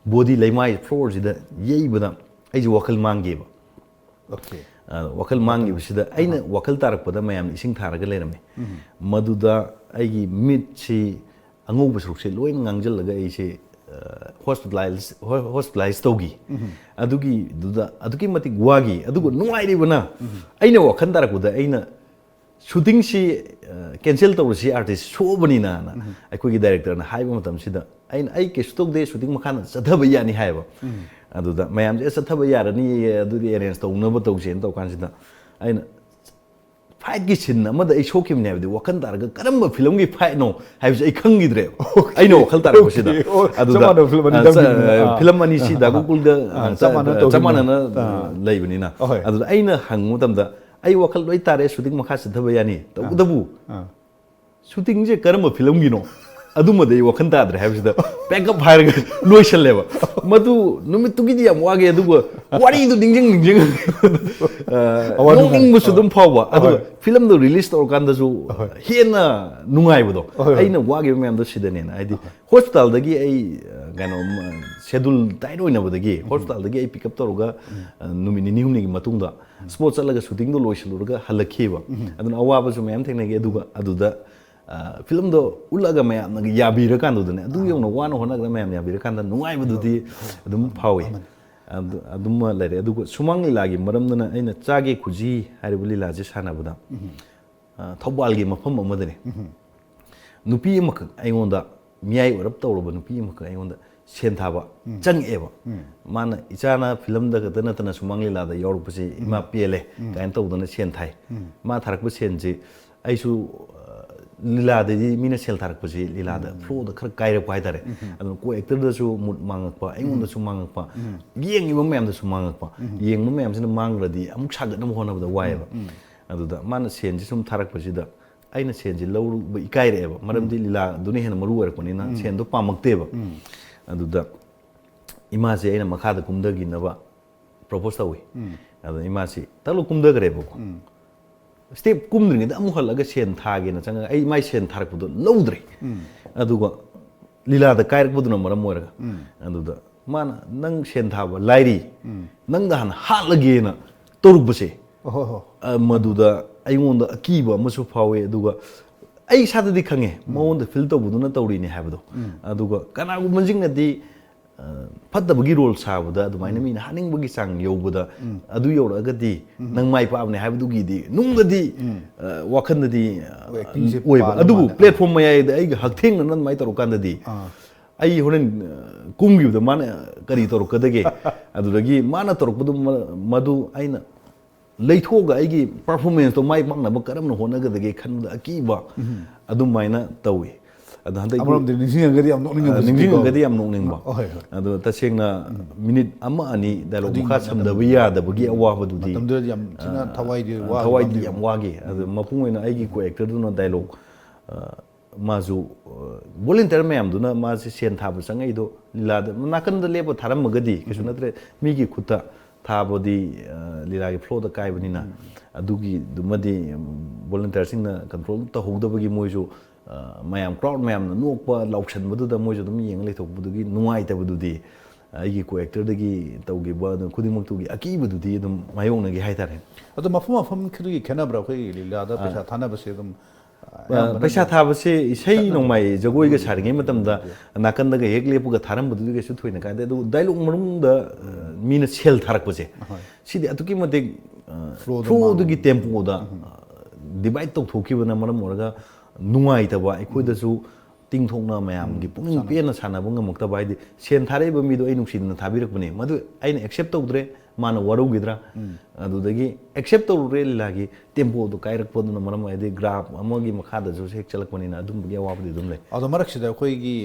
बॉडी लेमाइ फ्लोर सिदा येइबदा अइजु वखल मांगेबा okay wakal mangi bisida aina wakal tarak pada mayam ising tharaga lerame maduda aigi mit chi angu basruk se loin ngangjal laga ise hospitalized togi adugi duda adugi mati guagi adugo nungai ribana aina wakal tarak pada aina shooting si cancel tawr si artist shobani na aikoi gi director na haiba matam sida aina ai ke stock de shooting makhana sadhaba yani haiba aduda mayam je sathaba yarani adudi arrange tawna tawse to kansida aina fight gi sin amada ai shokim ne abdi wakan targa karamba film gi fight no haibse ai khangidre aina wakal tar ko sida aduda film ani si da google ga chamana na laibani na aduda aina hangu tamda ai wakal loi tare shooting makha sathaba yani tawdabu shooting je karamba film gi no adumade wakhan tadre habsida backup fire loisal leba madu numit tugidi am wage adugo wari du dingjing ꯅꯣꯛꯅꯤꯡꯕꯁꯨ ꯑꯗꯨꯝ ꯐꯥꯎꯕ ꯑꯗꯨꯒ ꯐꯤꯂꯝꯗꯣ release ꯇꯧꯔꯀꯥꯟꯗꯁꯨ ꯍꯦꯟꯅ ꯅꯨꯡꯉꯥꯏꯕꯗꯣ ꯑꯩꯅ ꯋꯥꯈꯤꯕ ꯃꯌꯥꯝꯗꯣ ꯁꯤꯗꯅꯦꯅ ꯍꯥꯏꯗꯤ ꯍꯣꯁꯄꯤꯇꯥꯜꯗꯒꯤ ꯑꯩ ꯀꯩꯅꯣ ꯁꯦꯗꯨꯜ ꯇꯥꯏꯠ ꯑꯣꯏꯅꯕꯗꯒꯤ ꯍꯣꯁꯄꯤꯇꯥꯜꯗꯒꯤ ꯑꯩ ꯄꯤꯛꯑꯞ ꯇꯧꯔꯒ ꯅꯨꯃꯤꯠ ꯅꯤꯅꯤ ꯍꯨꯝꯅꯤꯒꯤ ꯃꯇꯨꯡꯗ ꯁ꯭ꯄꯣꯠ ꯆꯠꯂꯒ ꯁꯨꯇꯤꯡꯗꯣ ꯂꯣꯏꯁꯤꯜꯂꯨꯔꯒ ꯍꯜꯂꯛꯈꯤꯕ ꯑꯗꯨꯅ ꯑꯋꯥꯕꯁꯨ ꯃꯌꯥꯝ ꯊꯦꯡꯅꯈꯤ ꯑꯗꯨꯒ ꯑꯗꯨꯗ ꯐꯤꯂꯝꯗꯣ ꯎꯠꯂꯒ ꯃꯌꯥꯝꯅ ꯌꯥꯕꯤꯔꯀꯥꯟꯗꯨꯗꯅꯦ ꯑꯗꯨ ꯌꯧꯅ ꯋꯥꯅ ꯍꯣꯠꯅꯒꯗ ꯃꯌꯥꯝ ꯌꯥꯕꯤꯔꯀꯥꯟꯗ ꯅꯨꯡꯉꯥꯏꯕꯗꯨꯗꯤ ꯑꯗꯨꯝ ꯐꯥꯎꯏ ꯑꯗꯨꯃ ꯂꯩꯔꯦ ꯑꯗꯨꯒ ꯁꯨꯃꯥꯡ ꯂꯤꯂꯥꯒꯤ ꯃꯔꯝꯗꯅ ꯑꯩꯅ ꯆꯥꯒꯦ ꯈꯨꯖꯤ ꯍꯥꯏꯔꯤꯕ ꯂꯤꯂꯥꯁꯦ ꯁꯥꯟꯅꯕꯗ ꯊꯧꯕꯥꯜꯒꯤ ꯃꯐꯝ ꯑꯃꯗꯅꯦ ꯅꯨꯄꯤ ꯑꯃꯈꯛ ꯑꯩꯉꯣꯟꯗ ꯃꯤꯌꯥꯏ ꯑꯣꯏꯔꯞ ꯇꯧꯔꯕ ꯅꯨꯄꯤ ꯑꯃꯈꯛ ꯑꯩꯉꯣꯟda ꯁꯦꯟ ꯊꯥꯕ ꯆꯪꯉꯛꯑꯦꯕ ꯃꯥꯅ ꯏꯆꯥꯅ ꯐꯤꯂꯝꯗ ꯈꯛꯇ ꯅꯠꯇꯅ ꯁꯨꯃꯥꯡ ꯂꯤꯂꯥꯗ ꯌꯥꯎꯔꯛꯄꯁꯤ ꯏꯃꯥ ꯄꯦꯜꯂꯦ ꯀꯥꯏꯅ ꯇꯧꯗꯅ ꯁꯦꯟ ꯊꯥꯏ ꯃꯥ ꯊꯥꯔꯛꯄ ꯁꯦꯟꯁꯤ ꯑꯩꯁꯨ ꯂꯤꯂꯥꯗꯗꯤ ꯃꯤꯅ ꯁꯦꯜ ꯊꯥꯔꯛꯄꯁꯤ ꯂꯤꯂꯥꯗ ꯐ꯭ꯂꯣꯗ ꯈꯔ ꯀꯥꯏꯔꯛꯄ ꯍꯥꯏꯇꯥꯔꯦ ꯑꯗꯨꯅ ꯀꯣ ꯑꯦꯛꯇꯔꯗꯁꯨ ꯃꯨꯠ ꯃꯥꯡꯉꯛꯄ ꯑꯩꯉꯣꯟꯗꯁꯨ ꯃꯥꯡꯉꯛꯄ ꯌꯦꯡꯉꯤꯕ ꯃꯌꯥꯝꯗꯁꯨ ꯃꯥꯡꯉꯛꯄ ꯌꯦꯡꯕ ꯃꯌꯥꯝꯁꯤꯅ ꯃꯥꯡꯈ꯭ꯔꯗꯤ ꯑꯃꯨꯛ ꯁꯥꯒꯠꯅꯕ ꯍꯣꯠꯅꯕꯗ ꯋꯥꯏꯑꯦꯕ ꯑꯗꯨꯗ ꯃꯥꯅ ꯁꯦꯟꯁꯤ ꯁꯨꯝ ꯊꯥꯔꯛꯄꯁꯤꯗ ꯑꯩꯅ ꯁꯦꯟꯁꯤ ꯂꯧꯕ ꯏꯀꯥꯏꯔꯛꯑꯦꯕ ꯃꯔꯝꯗꯤ ꯂꯤꯂꯥꯗꯨꯅ ꯍꯦꯟꯅ ꯃꯔꯨ ꯑꯣꯏꯔꯛꯄꯅꯤꯅ ꯁꯦꯟꯗꯣ ꯄꯥꯝꯃꯛꯇꯦꯕ ꯑꯗꯨꯗ ꯏꯃꯥꯁꯦ ꯑꯩꯅ ꯃꯈꯥꯗ ꯀꯨꯝꯊꯈꯤꯅꯕ ꯄ꯭ꯔꯣꯄꯣꯁ ꯇꯧꯏ ꯑꯗ ꯏꯃꯥꯁꯤ ꯇꯛꯂꯨ ꯀꯨꯝꯊꯈ꯭ꯔꯦꯕꯀꯣ ꯁ꯭ꯇꯦꯞ ꯀꯨꯝꯗ꯭ꯔꯤꯉꯩꯗ ꯑꯃꯨꯛ ꯍꯜꯂꯒ ꯁꯦꯟ ꯊꯥꯒꯦꯅ ꯆꯪꯉꯒ ꯑꯩ ꯃꯥꯏ ꯁꯦꯟ ꯊꯥꯔꯛꯄꯗꯣ ꯂꯧꯗ꯭ꯔꯦ ꯑꯗꯨꯒ ꯂꯤꯂꯥꯗ ꯀꯥꯏꯔꯛꯄꯗꯨꯅ ꯃꯔꯝ ꯑꯣꯏꯔꯒ ꯑꯗꯨꯗ ꯃꯥꯅ ꯅꯪ ꯁꯦꯟ ꯊꯥꯕ ꯂꯥꯏꯔꯤ ꯅꯪꯗ ꯍꯥꯟꯅ ꯍꯥꯠꯂꯒꯦꯅ ꯇꯧꯔꯛꯄꯁꯦ ꯃꯗꯨꯗ ꯑꯩꯉꯣꯟꯗ ꯑꯀꯤꯕ ꯑꯃꯁꯨ ꯐꯥꯎꯋꯦ ꯑꯗꯨꯒ ꯑꯩ ꯏꯁꯥꯗꯗꯤ ꯈꯪꯉꯦ ꯃꯉꯣꯟꯗ ꯐꯤꯜ ꯇꯧꯕꯗꯨꯅ ꯇꯧꯔꯤꯅꯦ ꯍꯥꯏꯕꯗꯣ ꯑꯗꯨꯒ ꯀꯅꯥꯒꯨꯝꯕꯁꯤꯡꯅꯗꯤ ꯐꯠꯇꯕꯒꯤ ꯔꯣꯜ ꯁꯥꯕꯗ ꯑꯗꯨꯃꯥꯏꯅ ꯃꯤꯅ ꯍꯥꯠꯅꯤꯡꯕꯒꯤ ꯆꯥꯡ ꯌꯧꯕꯗ ꯑꯗꯨ ꯌꯧꯔꯛꯑꯒꯗꯤ ꯅꯪ ꯃꯥꯏ ꯄꯥꯛꯑꯕꯅꯦ ꯍꯥꯏꯕꯗꯨꯒꯤꯗꯤ ꯅꯨꯡꯗꯗꯤ ꯋꯥꯈꯜꯗꯗꯤ ꯑꯣꯏꯕ ꯑꯗꯨꯕꯨ ꯄ꯭ꯂꯦꯠꯐꯣꯝ ꯃꯌꯥꯏꯗ ꯑꯩꯒ ꯍꯛꯊꯦꯡꯅꯅ ꯑꯗꯨꯃꯥꯏꯅ ꯇꯧꯔꯀꯥꯟꯗꯗꯤ ꯑꯩ ꯍꯣꯔꯦꯟ ꯀꯨꯝꯈꯤꯕꯗ ꯃꯥꯅ ꯀꯔꯤ ꯇꯧꯔꯛꯀꯗꯒꯦ ꯑꯗꯨꯗꯒꯤ ꯃꯥꯅ ꯇꯧꯔꯛꯄꯗꯨ ꯃꯗꯨ ꯑꯩꯅ ꯂꯩꯊꯣꯛꯑꯒ ꯑꯩꯒꯤ ꯄꯔꯐꯣꯔꯃꯦꯟꯁꯇꯣ ꯃꯥꯏ ꯄꯥꯛꯅꯕ ꯀꯔꯝꯅ ꯍꯣꯠꯅꯒꯗꯒꯦ ꯈꯟꯕꯗ ꯑꯀꯤꯕ ꯑꯗꯨꯃꯥꯏꯅ ꯇꯧꯏ ꯑꯗꯣ ꯍꯟꯗꯛ ꯅꯤꯡꯁꯤꯡꯉꯒꯗꯤ ꯌꯥꯝ ꯅꯣꯛꯅꯤꯡꯕ ꯅꯤꯡꯁꯤꯡꯉꯒꯗꯤ ꯌꯥꯝ ꯅꯣꯛꯅꯤꯡꯕ ꯑꯗꯣ ꯇꯁꯦꯡꯅ ꯃꯤꯅꯤꯠ ꯑꯃ ꯑꯅꯤ ꯗꯥꯏꯂꯣग ꯃꯈꯥ ꯁꯝꯗꯕ ꯌꯥꯗꯕꯒꯤ ꯑꯋꯥꯕꯗꯨꯗꯤ ꯃꯇꯝꯗꯨꯗꯗꯤ ꯌꯥꯝ ꯊꯤꯅ ꯊꯋꯥꯏꯗꯤ ꯌꯥꯝ ꯋꯥꯈꯤ ꯑꯗꯣ ꯃꯄꯨꯡ ꯑꯣꯏꯅ ꯑꯩꯒꯤ ꯀꯣ ꯑꯦꯛꯇꯔꯗꯨꯅ ꯗꯥꯏꯂꯣग ꯃꯥꯁꯨ ꯚꯣꯂꯨꯟꯇꯤꯌꯔ ꯃꯌꯥꯝꯗꯨꯅ ꯃꯥꯁꯦ ꯁꯦꯟ ꯊꯥꯕ ꯆꯪꯉꯛꯏꯗो ꯂꯤꯂꯥꯗ ꯅꯥꯀꯟꯗ ꯂꯦꯞꯄ ꯊꯥꯔꯝꯃꯒꯗꯤ ꯀꯩꯁꯨ ꯅꯠꯇ꯭ꯔꯦ ꯃꯤꯒꯤ ꯈꯨꯠꯇ ꯊꯥꯕꯗꯤ ꯂꯤꯂꯥꯒꯤ ꯐ꯭ꯂꯣꯗ ꯀꯥꯏꯕꯅꯤꯅ ꯑꯗꯨꯒꯤꯗꯨꯃꯗꯤ ꯚꯣꯂꯨꯟꯇꯤꯌꯔꯁꯤꯡꯅ ꯀꯟꯇ꯭ꯔꯣꯜ ꯇꯧꯍꯧꯗꯕꯒꯤ ꯃꯣꯏꯁꯨ ꯃꯌꯥꯝ ꯀ꯭ꯔꯥꯎꯗ ꯃꯌꯥꯝꯅ ꯅꯣꯛꯄ ꯂꯥꯎꯁꯟꯕꯗꯨꯗ ꯃꯣꯏꯁꯨ ꯑꯗꯨꯝ ꯌꯦꯡꯉ ꯂꯩꯊꯣꯛꯄꯗꯨꯒꯤ ꯅꯨꯡꯉꯥꯏꯇꯕꯗꯨꯗꯤ ꯑꯩꯒꯤ ꯀꯣ ꯑꯦꯛꯇꯔꯗꯒꯤ ꯇꯧꯈꯤꯕ ꯑꯗꯨ ꯈꯨꯗꯤꯡꯃꯛꯇꯨꯒꯤ ꯑꯀꯤꯕꯗꯨꯗꯤ ꯑꯗꯨꯝ ꯃꯥꯌꯣꯛꯅꯒꯤ ꯍꯥꯏꯇꯥꯔꯦ ꯑꯗꯣ ꯃꯐꯝ ꯃꯐꯝ ꯈꯔꯒꯤ ꯈꯦꯠꯅꯕ꯭ꯔꯥ ꯑꯩꯈꯣꯏ ꯂꯤꯂꯥꯗ ꯄꯩꯁꯥ ꯊꯥꯅꯕꯁꯦ ꯑꯗꯨꯝ ꯄꯩꯁꯥ ꯊꯥꯕꯁꯦ ꯏꯁꯩ ꯅꯣꯡꯃꯥꯏ ꯖꯒꯣꯏꯒ ꯁꯥꯔꯤꯉꯩ ꯃꯇꯝꯗ ꯅꯥꯀꯟꯗꯒ ꯍꯦꯛ ꯂꯦꯞꯄꯒ ꯊꯥꯔꯝꯕꯗꯨꯗꯤ ꯀꯩꯁꯨ ꯊꯣꯏꯅ ꯀꯥꯏꯗꯦ ꯑꯗꯨꯕꯨ ꯗꯥꯏꯂꯣग ꯃꯅꯨꯡꯗ ꯃꯤꯅ ꯁꯦꯜ ꯊꯥꯔꯛꯄꯁꯦ ꯁꯤꯗꯤ ꯑꯗꯨꯛꯀꯤ ꯃꯇꯤꯛ ꯐ꯭ꯂꯣꯗꯨꯒꯤ ꯇꯦꯝꯄꯣꯗ ꯗꯤꯚꯥꯏꯠ ꯇꯧꯊꯣꯛꯈꯤꯕꯅ ꯃꯔꯝ ꯑꯣꯏꯔꯒ ꯅꯨꯡꯉꯥꯏꯇꯕ ꯑꯩꯈꯣꯏꯗꯁꯨ ꯇꯤꯡꯊꯣꯛꯅ ꯃꯌꯥꯝꯒꯤ ꯄꯨꯛꯅꯤꯡ ꯄꯦꯟꯅ ꯁꯥꯟꯅꯕ ꯉꯝꯃꯛꯇꯕ ꯍꯥꯏꯗꯤ ꯁꯦꯟ ꯊꯥꯔꯛꯏꯕ ꯃꯤꯗꯣ ꯑꯩ ꯅꯨꯡꯁꯤꯗꯅ ꯊꯥꯕꯤꯔꯛꯄꯅꯦ ꯃꯗꯨ ꯑꯩꯅ ꯑꯦꯛꯁꯦꯞ ꯇꯧꯗ꯭ꯔꯦ ꯃꯥꯅ ꯋꯥꯔꯧꯈꯤꯗ꯭ꯔꯥ ꯑꯗꯨꯗꯒꯤ ꯑꯦꯛꯁꯦꯞ ꯇꯧꯔꯨꯔꯦ ꯂꯤꯂꯥꯒꯤ ꯇꯦꯝꯄꯣꯗꯣ ꯀꯥꯏꯔꯛꯄꯗꯨꯅ ꯃꯔꯝ ꯑꯣꯏꯔꯗꯤ ꯒ꯭ꯔꯥꯐ ꯑꯃꯒꯤ ꯃꯈꯥꯗꯁꯨ ꯍꯦꯛ ꯆꯠꯂꯛꯄꯅꯤ나 ꯑꯗꯨꯝꯕꯒꯤ ꯑꯋꯥꯕꯗꯤ ꯑꯗꯨꯝ ꯂꯩ ꯑꯗꯣ ꯃꯔꯛꯁꯤꯗ ꯑꯩꯈꯣꯏꯒꯤ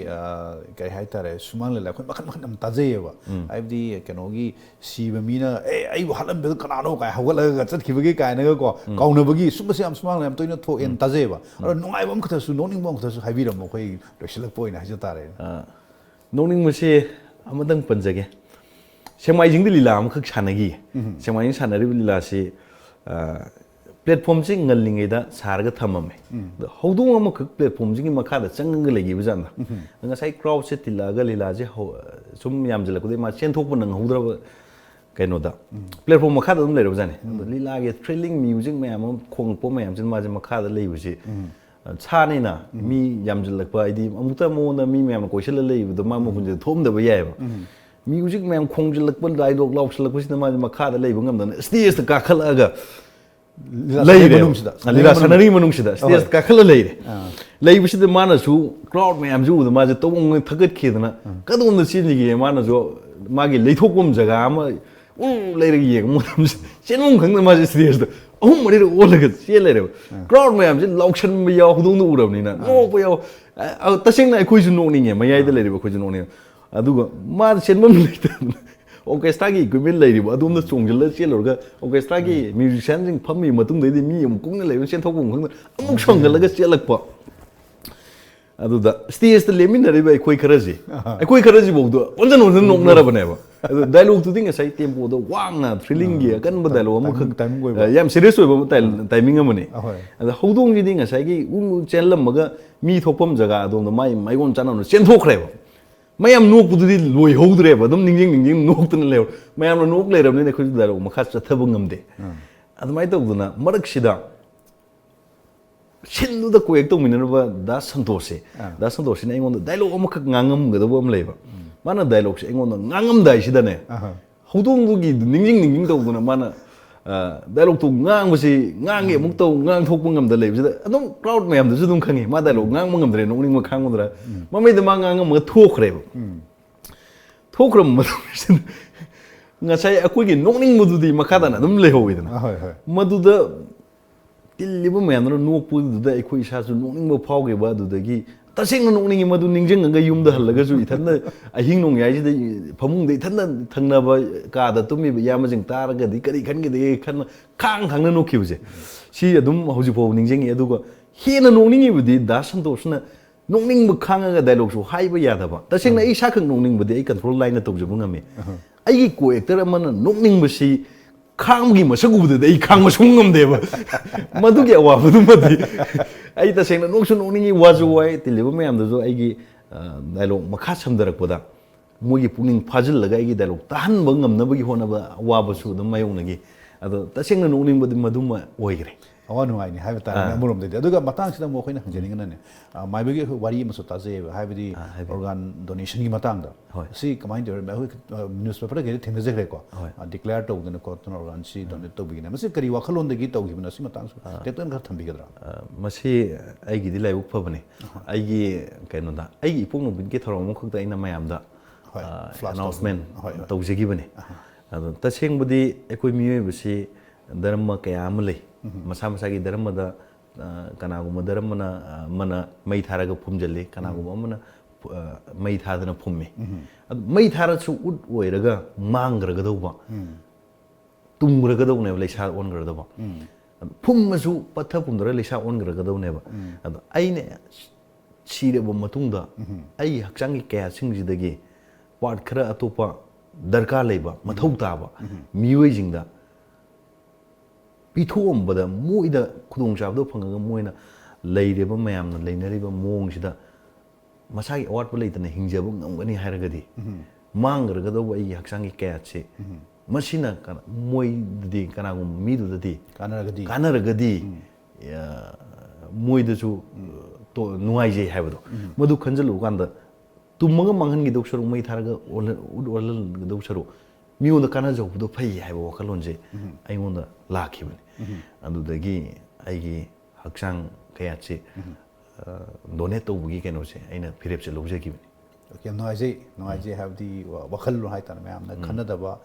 ꯀꯩ ꯍꯥꯏꯇꯥꯔꯦ ꯁꯨꯃꯥꯡ ꯂꯤꯂꯥ ꯑꯩꯈꯣꯏ ꯃꯈꯜ ꯃꯈꯜ ꯌꯥꯝ ꯇꯥꯖꯩꯌꯦꯕ ꯍꯥꯏꯕꯗꯤ ꯀꯩꯅꯣꯒꯤ ꯁꯤꯕ ꯃꯤꯅ ꯑꯩꯕꯨ ꯍꯥꯠꯂꯝꯕꯗꯣ ꯀꯅꯥꯅꯣ ꯀꯥꯏ ꯍꯧꯒꯠꯂꯒ ꯆꯠꯈꯤꯕꯒꯤ ꯀꯥꯏꯅꯒꯀꯣ ꯀꯥꯎꯅꯕꯒꯤ ꯁꯨꯝꯕꯁꯦ ꯌꯥꯝ ꯁꯨꯃꯥꯡ ꯂꯤꯂꯥ ꯌꯥꯝ ꯇꯣꯏꯅ ꯊꯣꯛꯑꯦꯅ ꯇꯥꯖꯩꯌꯦꯕ ꯑꯗꯣ ꯅꯨꯡꯉꯥꯏꯕ ꯑꯃꯈꯛꯇꯁꯨ ꯅꯣꯛꯅꯤꯡꯕ ꯑꯃꯈꯛꯇꯁꯨ ꯍꯥꯏꯕꯤꯔꯝꯃꯣ ꯑꯩꯈꯣꯏ ꯂꯣꯏꯁꯤꯜꯂꯛꯄ ꯑꯣꯏꯅ ꯍꯥꯏꯖ ꯇꯥꯔꯦ ꯅꯣꯛꯅꯤꯡꯕꯁꯦ ꯑꯃꯇꯪ ꯄꯟꯖꯒꯦ ꯁꯦꯛꯃꯥꯏꯖꯤꯡꯗ ꯂꯤꯂꯥ ꯑꯃꯈꯛ ꯁꯥꯟꯅꯈꯤꯌꯦ ꯁꯦꯛꯃꯥꯏꯖꯤꯡ ꯁꯥꯟꯅꯔꯤꯕ ꯂꯤꯂꯥꯁꯤ ꯄ꯭ꯂꯦꯠꯐꯣꯝꯁꯤ ꯉꯜꯂꯤꯉꯩꯗ ꯁꯥꯔꯒ ꯊꯝꯃꯝꯃꯦ ꯑꯗꯣ ꯍꯧꯗꯣꯡ ꯑꯃꯈꯛ ꯄ꯭ꯂꯦꯠꯐꯣꯝꯁꯤꯒꯤ ꯃꯈꯥꯗ ꯆꯪꯉꯒ ꯂꯩꯈꯤꯕꯖꯥꯠꯅ ꯉꯁꯥꯏ ꯀ꯭ꯔꯥꯎꯗꯁꯦ ꯇꯤꯜꯂꯛꯑꯒ ꯂꯤꯂꯥꯁꯦ ꯁꯨꯝ ꯌꯥꯝꯁꯤꯜꯂꯛꯄꯗꯒꯤ ꯃꯥ ꯆꯦꯟꯊꯣꯛꯄ ꯅꯪꯍꯧꯗ꯭ꯔꯕ ꯀꯩꯅꯣꯗ ꯄ꯭ꯂꯦꯠꯐꯣꯝ ꯃꯈꯥꯗ ꯑꯗꯨꯝ ꯂꯩꯔꯕꯖꯥꯠꯅꯤ ꯑꯗꯣ ꯂꯤꯂꯥꯒꯤ ꯊ꯭ꯔꯤꯂꯤꯡ ꯃ꯭ꯌꯨꯖꯤꯛ ꯃꯌꯥꯝ ꯑꯃ ꯈꯣꯡꯉꯛꯄ ꯃꯌꯥꯝꯁꯤꯅ ꯃꯥꯁꯦ ꯃꯈꯥꯗ ꯂꯩꯕꯁꯤ ꯁꯥꯅꯤꯅ ꯃꯤ ꯌꯥꯝꯁꯤꯜꯂꯛꯄ ꯍꯥꯏꯗꯤ ꯑꯃꯨꯛꯇ ꯃꯉꯣꯟꯗ ꯃꯤ ꯃꯌꯥꯝꯅ ꯀꯣꯏꯁꯤꯜꯂ ꯂꯩꯕꯗꯣ ꯃꯥ ꯃꯄꯨꯟꯁꯤꯗ ꯊꯣꯛꯑꯝꯗꯕ ꯌꯥꯏꯑꯕ ꯃ꯭ꯌꯨꯖꯤꯛ ꯃꯌꯥꯝ ꯈꯣꯡꯖꯤꯜꯂꯛꯄ ꯗꯥꯏꯂꯣꯛ ꯂꯥꯎꯁꯤꯜꯂꯛꯄꯁꯤꯗ ꯃꯥꯁꯦ ꯃꯈꯥꯗ ꯂꯩꯕ ꯉꯝꯗꯅ ꯁ꯭ꯇꯦꯖꯇ ꯀꯥꯈꯠꯂꯛꯑꯒ ꯂꯩꯔꯦ ꯂꯤꯂꯥ ꯁꯥꯟꯅꯔꯤ ꯃꯅꯨꯡꯁꯤꯗ ꯁ꯭ꯇꯦꯖ ꯀꯥꯈꯠꯂ ꯂꯩꯔꯦ ꯂꯩꯕꯁꯤꯗ ꯃꯥꯅꯁꯨ ꯀ꯭ꯔꯥꯎꯗ ꯃꯌꯥꯝꯁꯨ ꯎꯕꯗ ꯃꯥꯁꯦ ꯇꯧꯕ ꯊꯥꯒꯠꯈꯤꯗꯅ ꯀꯗꯣꯝꯗ ꯆꯦꯟꯁꯤꯒꯦ ꯃꯥꯅꯁꯨ ꯃꯥꯒꯤ ꯂꯩꯊꯣꯛꯐꯝ ꯖꯒꯥ ꯑꯃ ꯂꯩꯔꯒ ꯌꯦꯡꯕ ꯃꯇꯝꯁꯤꯗ ꯆꯦꯟꯐꯝ ꯈꯪꯗꯅ ꯃꯥꯁꯦ ꯁ꯭ꯇꯦꯖꯇ ꯑꯍꯨꯝ ꯃꯔꯤꯔꯛ ꯑꯣꯜꯂꯒ ꯆꯦꯟ ꯂꯩꯔꯦꯕ ꯀ꯭ꯔꯥꯎꯗ ꯃꯌꯥꯝꯁꯦ ꯂꯥꯎꯁꯟꯕ ꯌꯥꯎ ꯍꯧꯗꯣꯡꯗ ꯎꯔꯕꯅꯤꯅ ꯅꯣꯛꯄ ꯌꯥꯎ ꯇꯁꯦꯡꯅ ꯑꯩꯈꯣꯏꯁꯨ ꯅꯣꯛꯅꯤꯡꯉꯦ ꯃꯌꯥꯏꯗ ꯂꯩꯔꯤꯕ ꯑꯩꯈꯣꯏꯁꯨ ꯅꯣꯛꯅꯤꯡꯉꯦ ꯑꯗꯨꯒ ꯃꯥ ꯆꯦꯟꯐꯝ ꯂꯩꯇꯗꯅ ꯑꯣꯔꯀꯦꯁꯇ꯭ꯔꯥꯒꯤ ꯏꯀ꯭ꯋꯤꯞꯃꯦꯟ ꯂꯩꯔꯤꯕ ꯑꯗꯣꯝꯗ ꯆꯣꯡꯁꯤꯜꯂꯒ ꯆꯦꯜꯂꯨꯔꯒ ꯑꯣꯔꯀꯦꯁꯇ꯭ꯔꯥꯒꯤ ꯃ꯭ꯌꯨꯖꯤꯁꯤꯌꯥꯟꯁꯤꯡ ꯐꯝꯃꯤ ꯃꯇꯨꯡꯗꯩꯗꯤ ꯃꯤ ꯑꯃꯨꯛ ꯀꯨꯡꯅ ꯂꯩꯕ ꯆꯦꯟꯊꯣꯛꯐꯝ ꯈꯪꯗꯅ ꯑꯃꯨꯛ ꯁꯣꯟꯒꯠꯂꯒ ꯆꯦꯜꯂꯛꯄ ꯑꯗꯨꯗ ꯁ꯭ꯇꯦꯖꯇ ꯂꯦꯞꯃꯤꯟꯅꯔꯤꯕ ꯑꯩꯈꯣꯏ ꯈꯔꯁꯤꯐꯥꯎꯗ ꯑꯣꯟꯖꯟ ꯅꯣꯛꯅꯔꯕꯅꯦꯕ dialogue तुदी ngasai tempo do wangna thrilling gi kan ba dialogue amu khak timing oiba. yam serious oiba timing amani Ahoi. ada hodong gi ngasai gi chenlam maga mi thokpam jaga do mai maigon chana no chen thokre ba mayam nok bududi loi hodre ba dum ningjing nok tan lew mayam no nok leram ne khoj dialogue makha chathaba ngamde admai tawduna marak sida shindu da ko ek to minarba da santosh ne ngon dialogue amu khak ngangam ga do am leba mana dialogue se ngon ngangam dai sida ne hodong du gi ningjing tawduna mana dialogue to ngang basi ngange muk to ngang thok bungam da leib sida adum crowd mayam da sudum khangi ma dialogue ngang mangam dre nong ning ma khang dra ma mai da ma ngang ma thokre thokram ma ngasai akoi gi nong ning mudu di makha da na dum lehowidana madu da tilliba mayam no nokpu da akoi isa su nong ning ma phauge ba du da gi taseng nong ning madu ningjing nga yum da halaga su ithanna ahing nong yai ji phamung de ithanna thangna ba ka da tumi ba yama jing tar ga di kari khan gi de khan khang khang na no khibje si adum hoji pho ningjing edu ga hena nong ning bu di da santosh na nong ning ba khang ga dialogue su hai ba ya da ba taseng na ai sa khang nong ning bu de ai control line na tawje bu ngame ai gi ko actor amana nong ning ba si khang gi ma sagu de ai khang ma sung ngam de ba madu gi awa bu ma di ai taseng na nong su nong ning wa ju wai tiliba mayam da jo ai gi dialogue makha samdarak poda mogi puning phajil laga ai gi dialogue tahan ba ngam na ba gi hona ba wa ba su da mayong na gi ado taseng na nong ning ba maduma oigre awa nungai ni haiba ta amurom de aduga matang sida mo khoina hanjeni na ne mai bagi wari ma so taje haiba di organ donation gi matang da si kamai de ma newspaper ge thengna je ko declare to gna ko ton organ si donate to bigina masi kari wakhalon de gi to gi na si matang su teton gar thambi gadra masi ai gi dilai uk phabane ai gi kaino da ai gi ipong bin ge thorong mo khokta ina mayam da announcement to je gi bane ado taseng budi ekoi miye bisi dharma kaya amle masa masa gi dharma da kanaguma dharma na mana mai tharaga phumjali kanaguma mana mai thadana phumme mai thara su ud oiraga mangraga dawba tumgraga daw ne leisa ongraga dawba phumma su patha phumdra leisa ongraga daw ne ba ado aine sire bo matungda ai hakchangi kaya singjidagi part khara atopa darkar leiba mathau taba mioi jingda pithom bada moida khudong chabdo phangaga moina leireba mayamna leinariba mong sida masagi award pa leitana hingjaba ngamgani hairagadi mangraga do ai haksangi kayatse masina kana moi di kana gum midu dadi kanaragadi moi da su to nuai je haibado madu khanjalu kanda tummaga manghan gi doksaru mai tharaga olal doksaru miunda kana jobdo phai haiba wakalonje aingonda lakhibani adudagi aigi hakchang kayatse donate to bugi keno se aina phirep se lojaki okay no I have the wakal lo hai tan me amna khanna da ba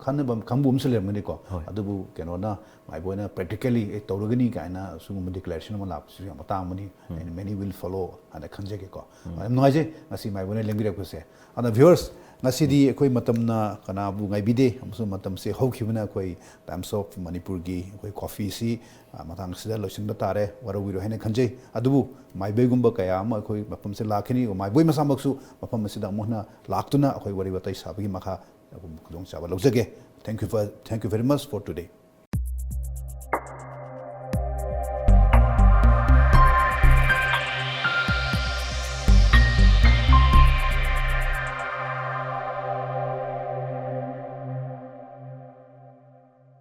khanna bam kambum se lem ni ko adubu keno na mai boina practically e tawrugani kaina sungum declaration ma lap su ma ta mani and many will follow and khanje ke ko no I ngasi mai boina lembi re ko se ana viewers ngasi di koi matam na kana bu ngai bide amsu matam se hokibna koi times of manipur gi koi coffee si matang sida losin ba tare waro wiro hene khanje adubu mai begumba kaya ma koi mapam se lakhini mai boi masamak su mapam sida mohna laktuna koi wari batai sabagi makha kudong chaba lojage thank you very much for today.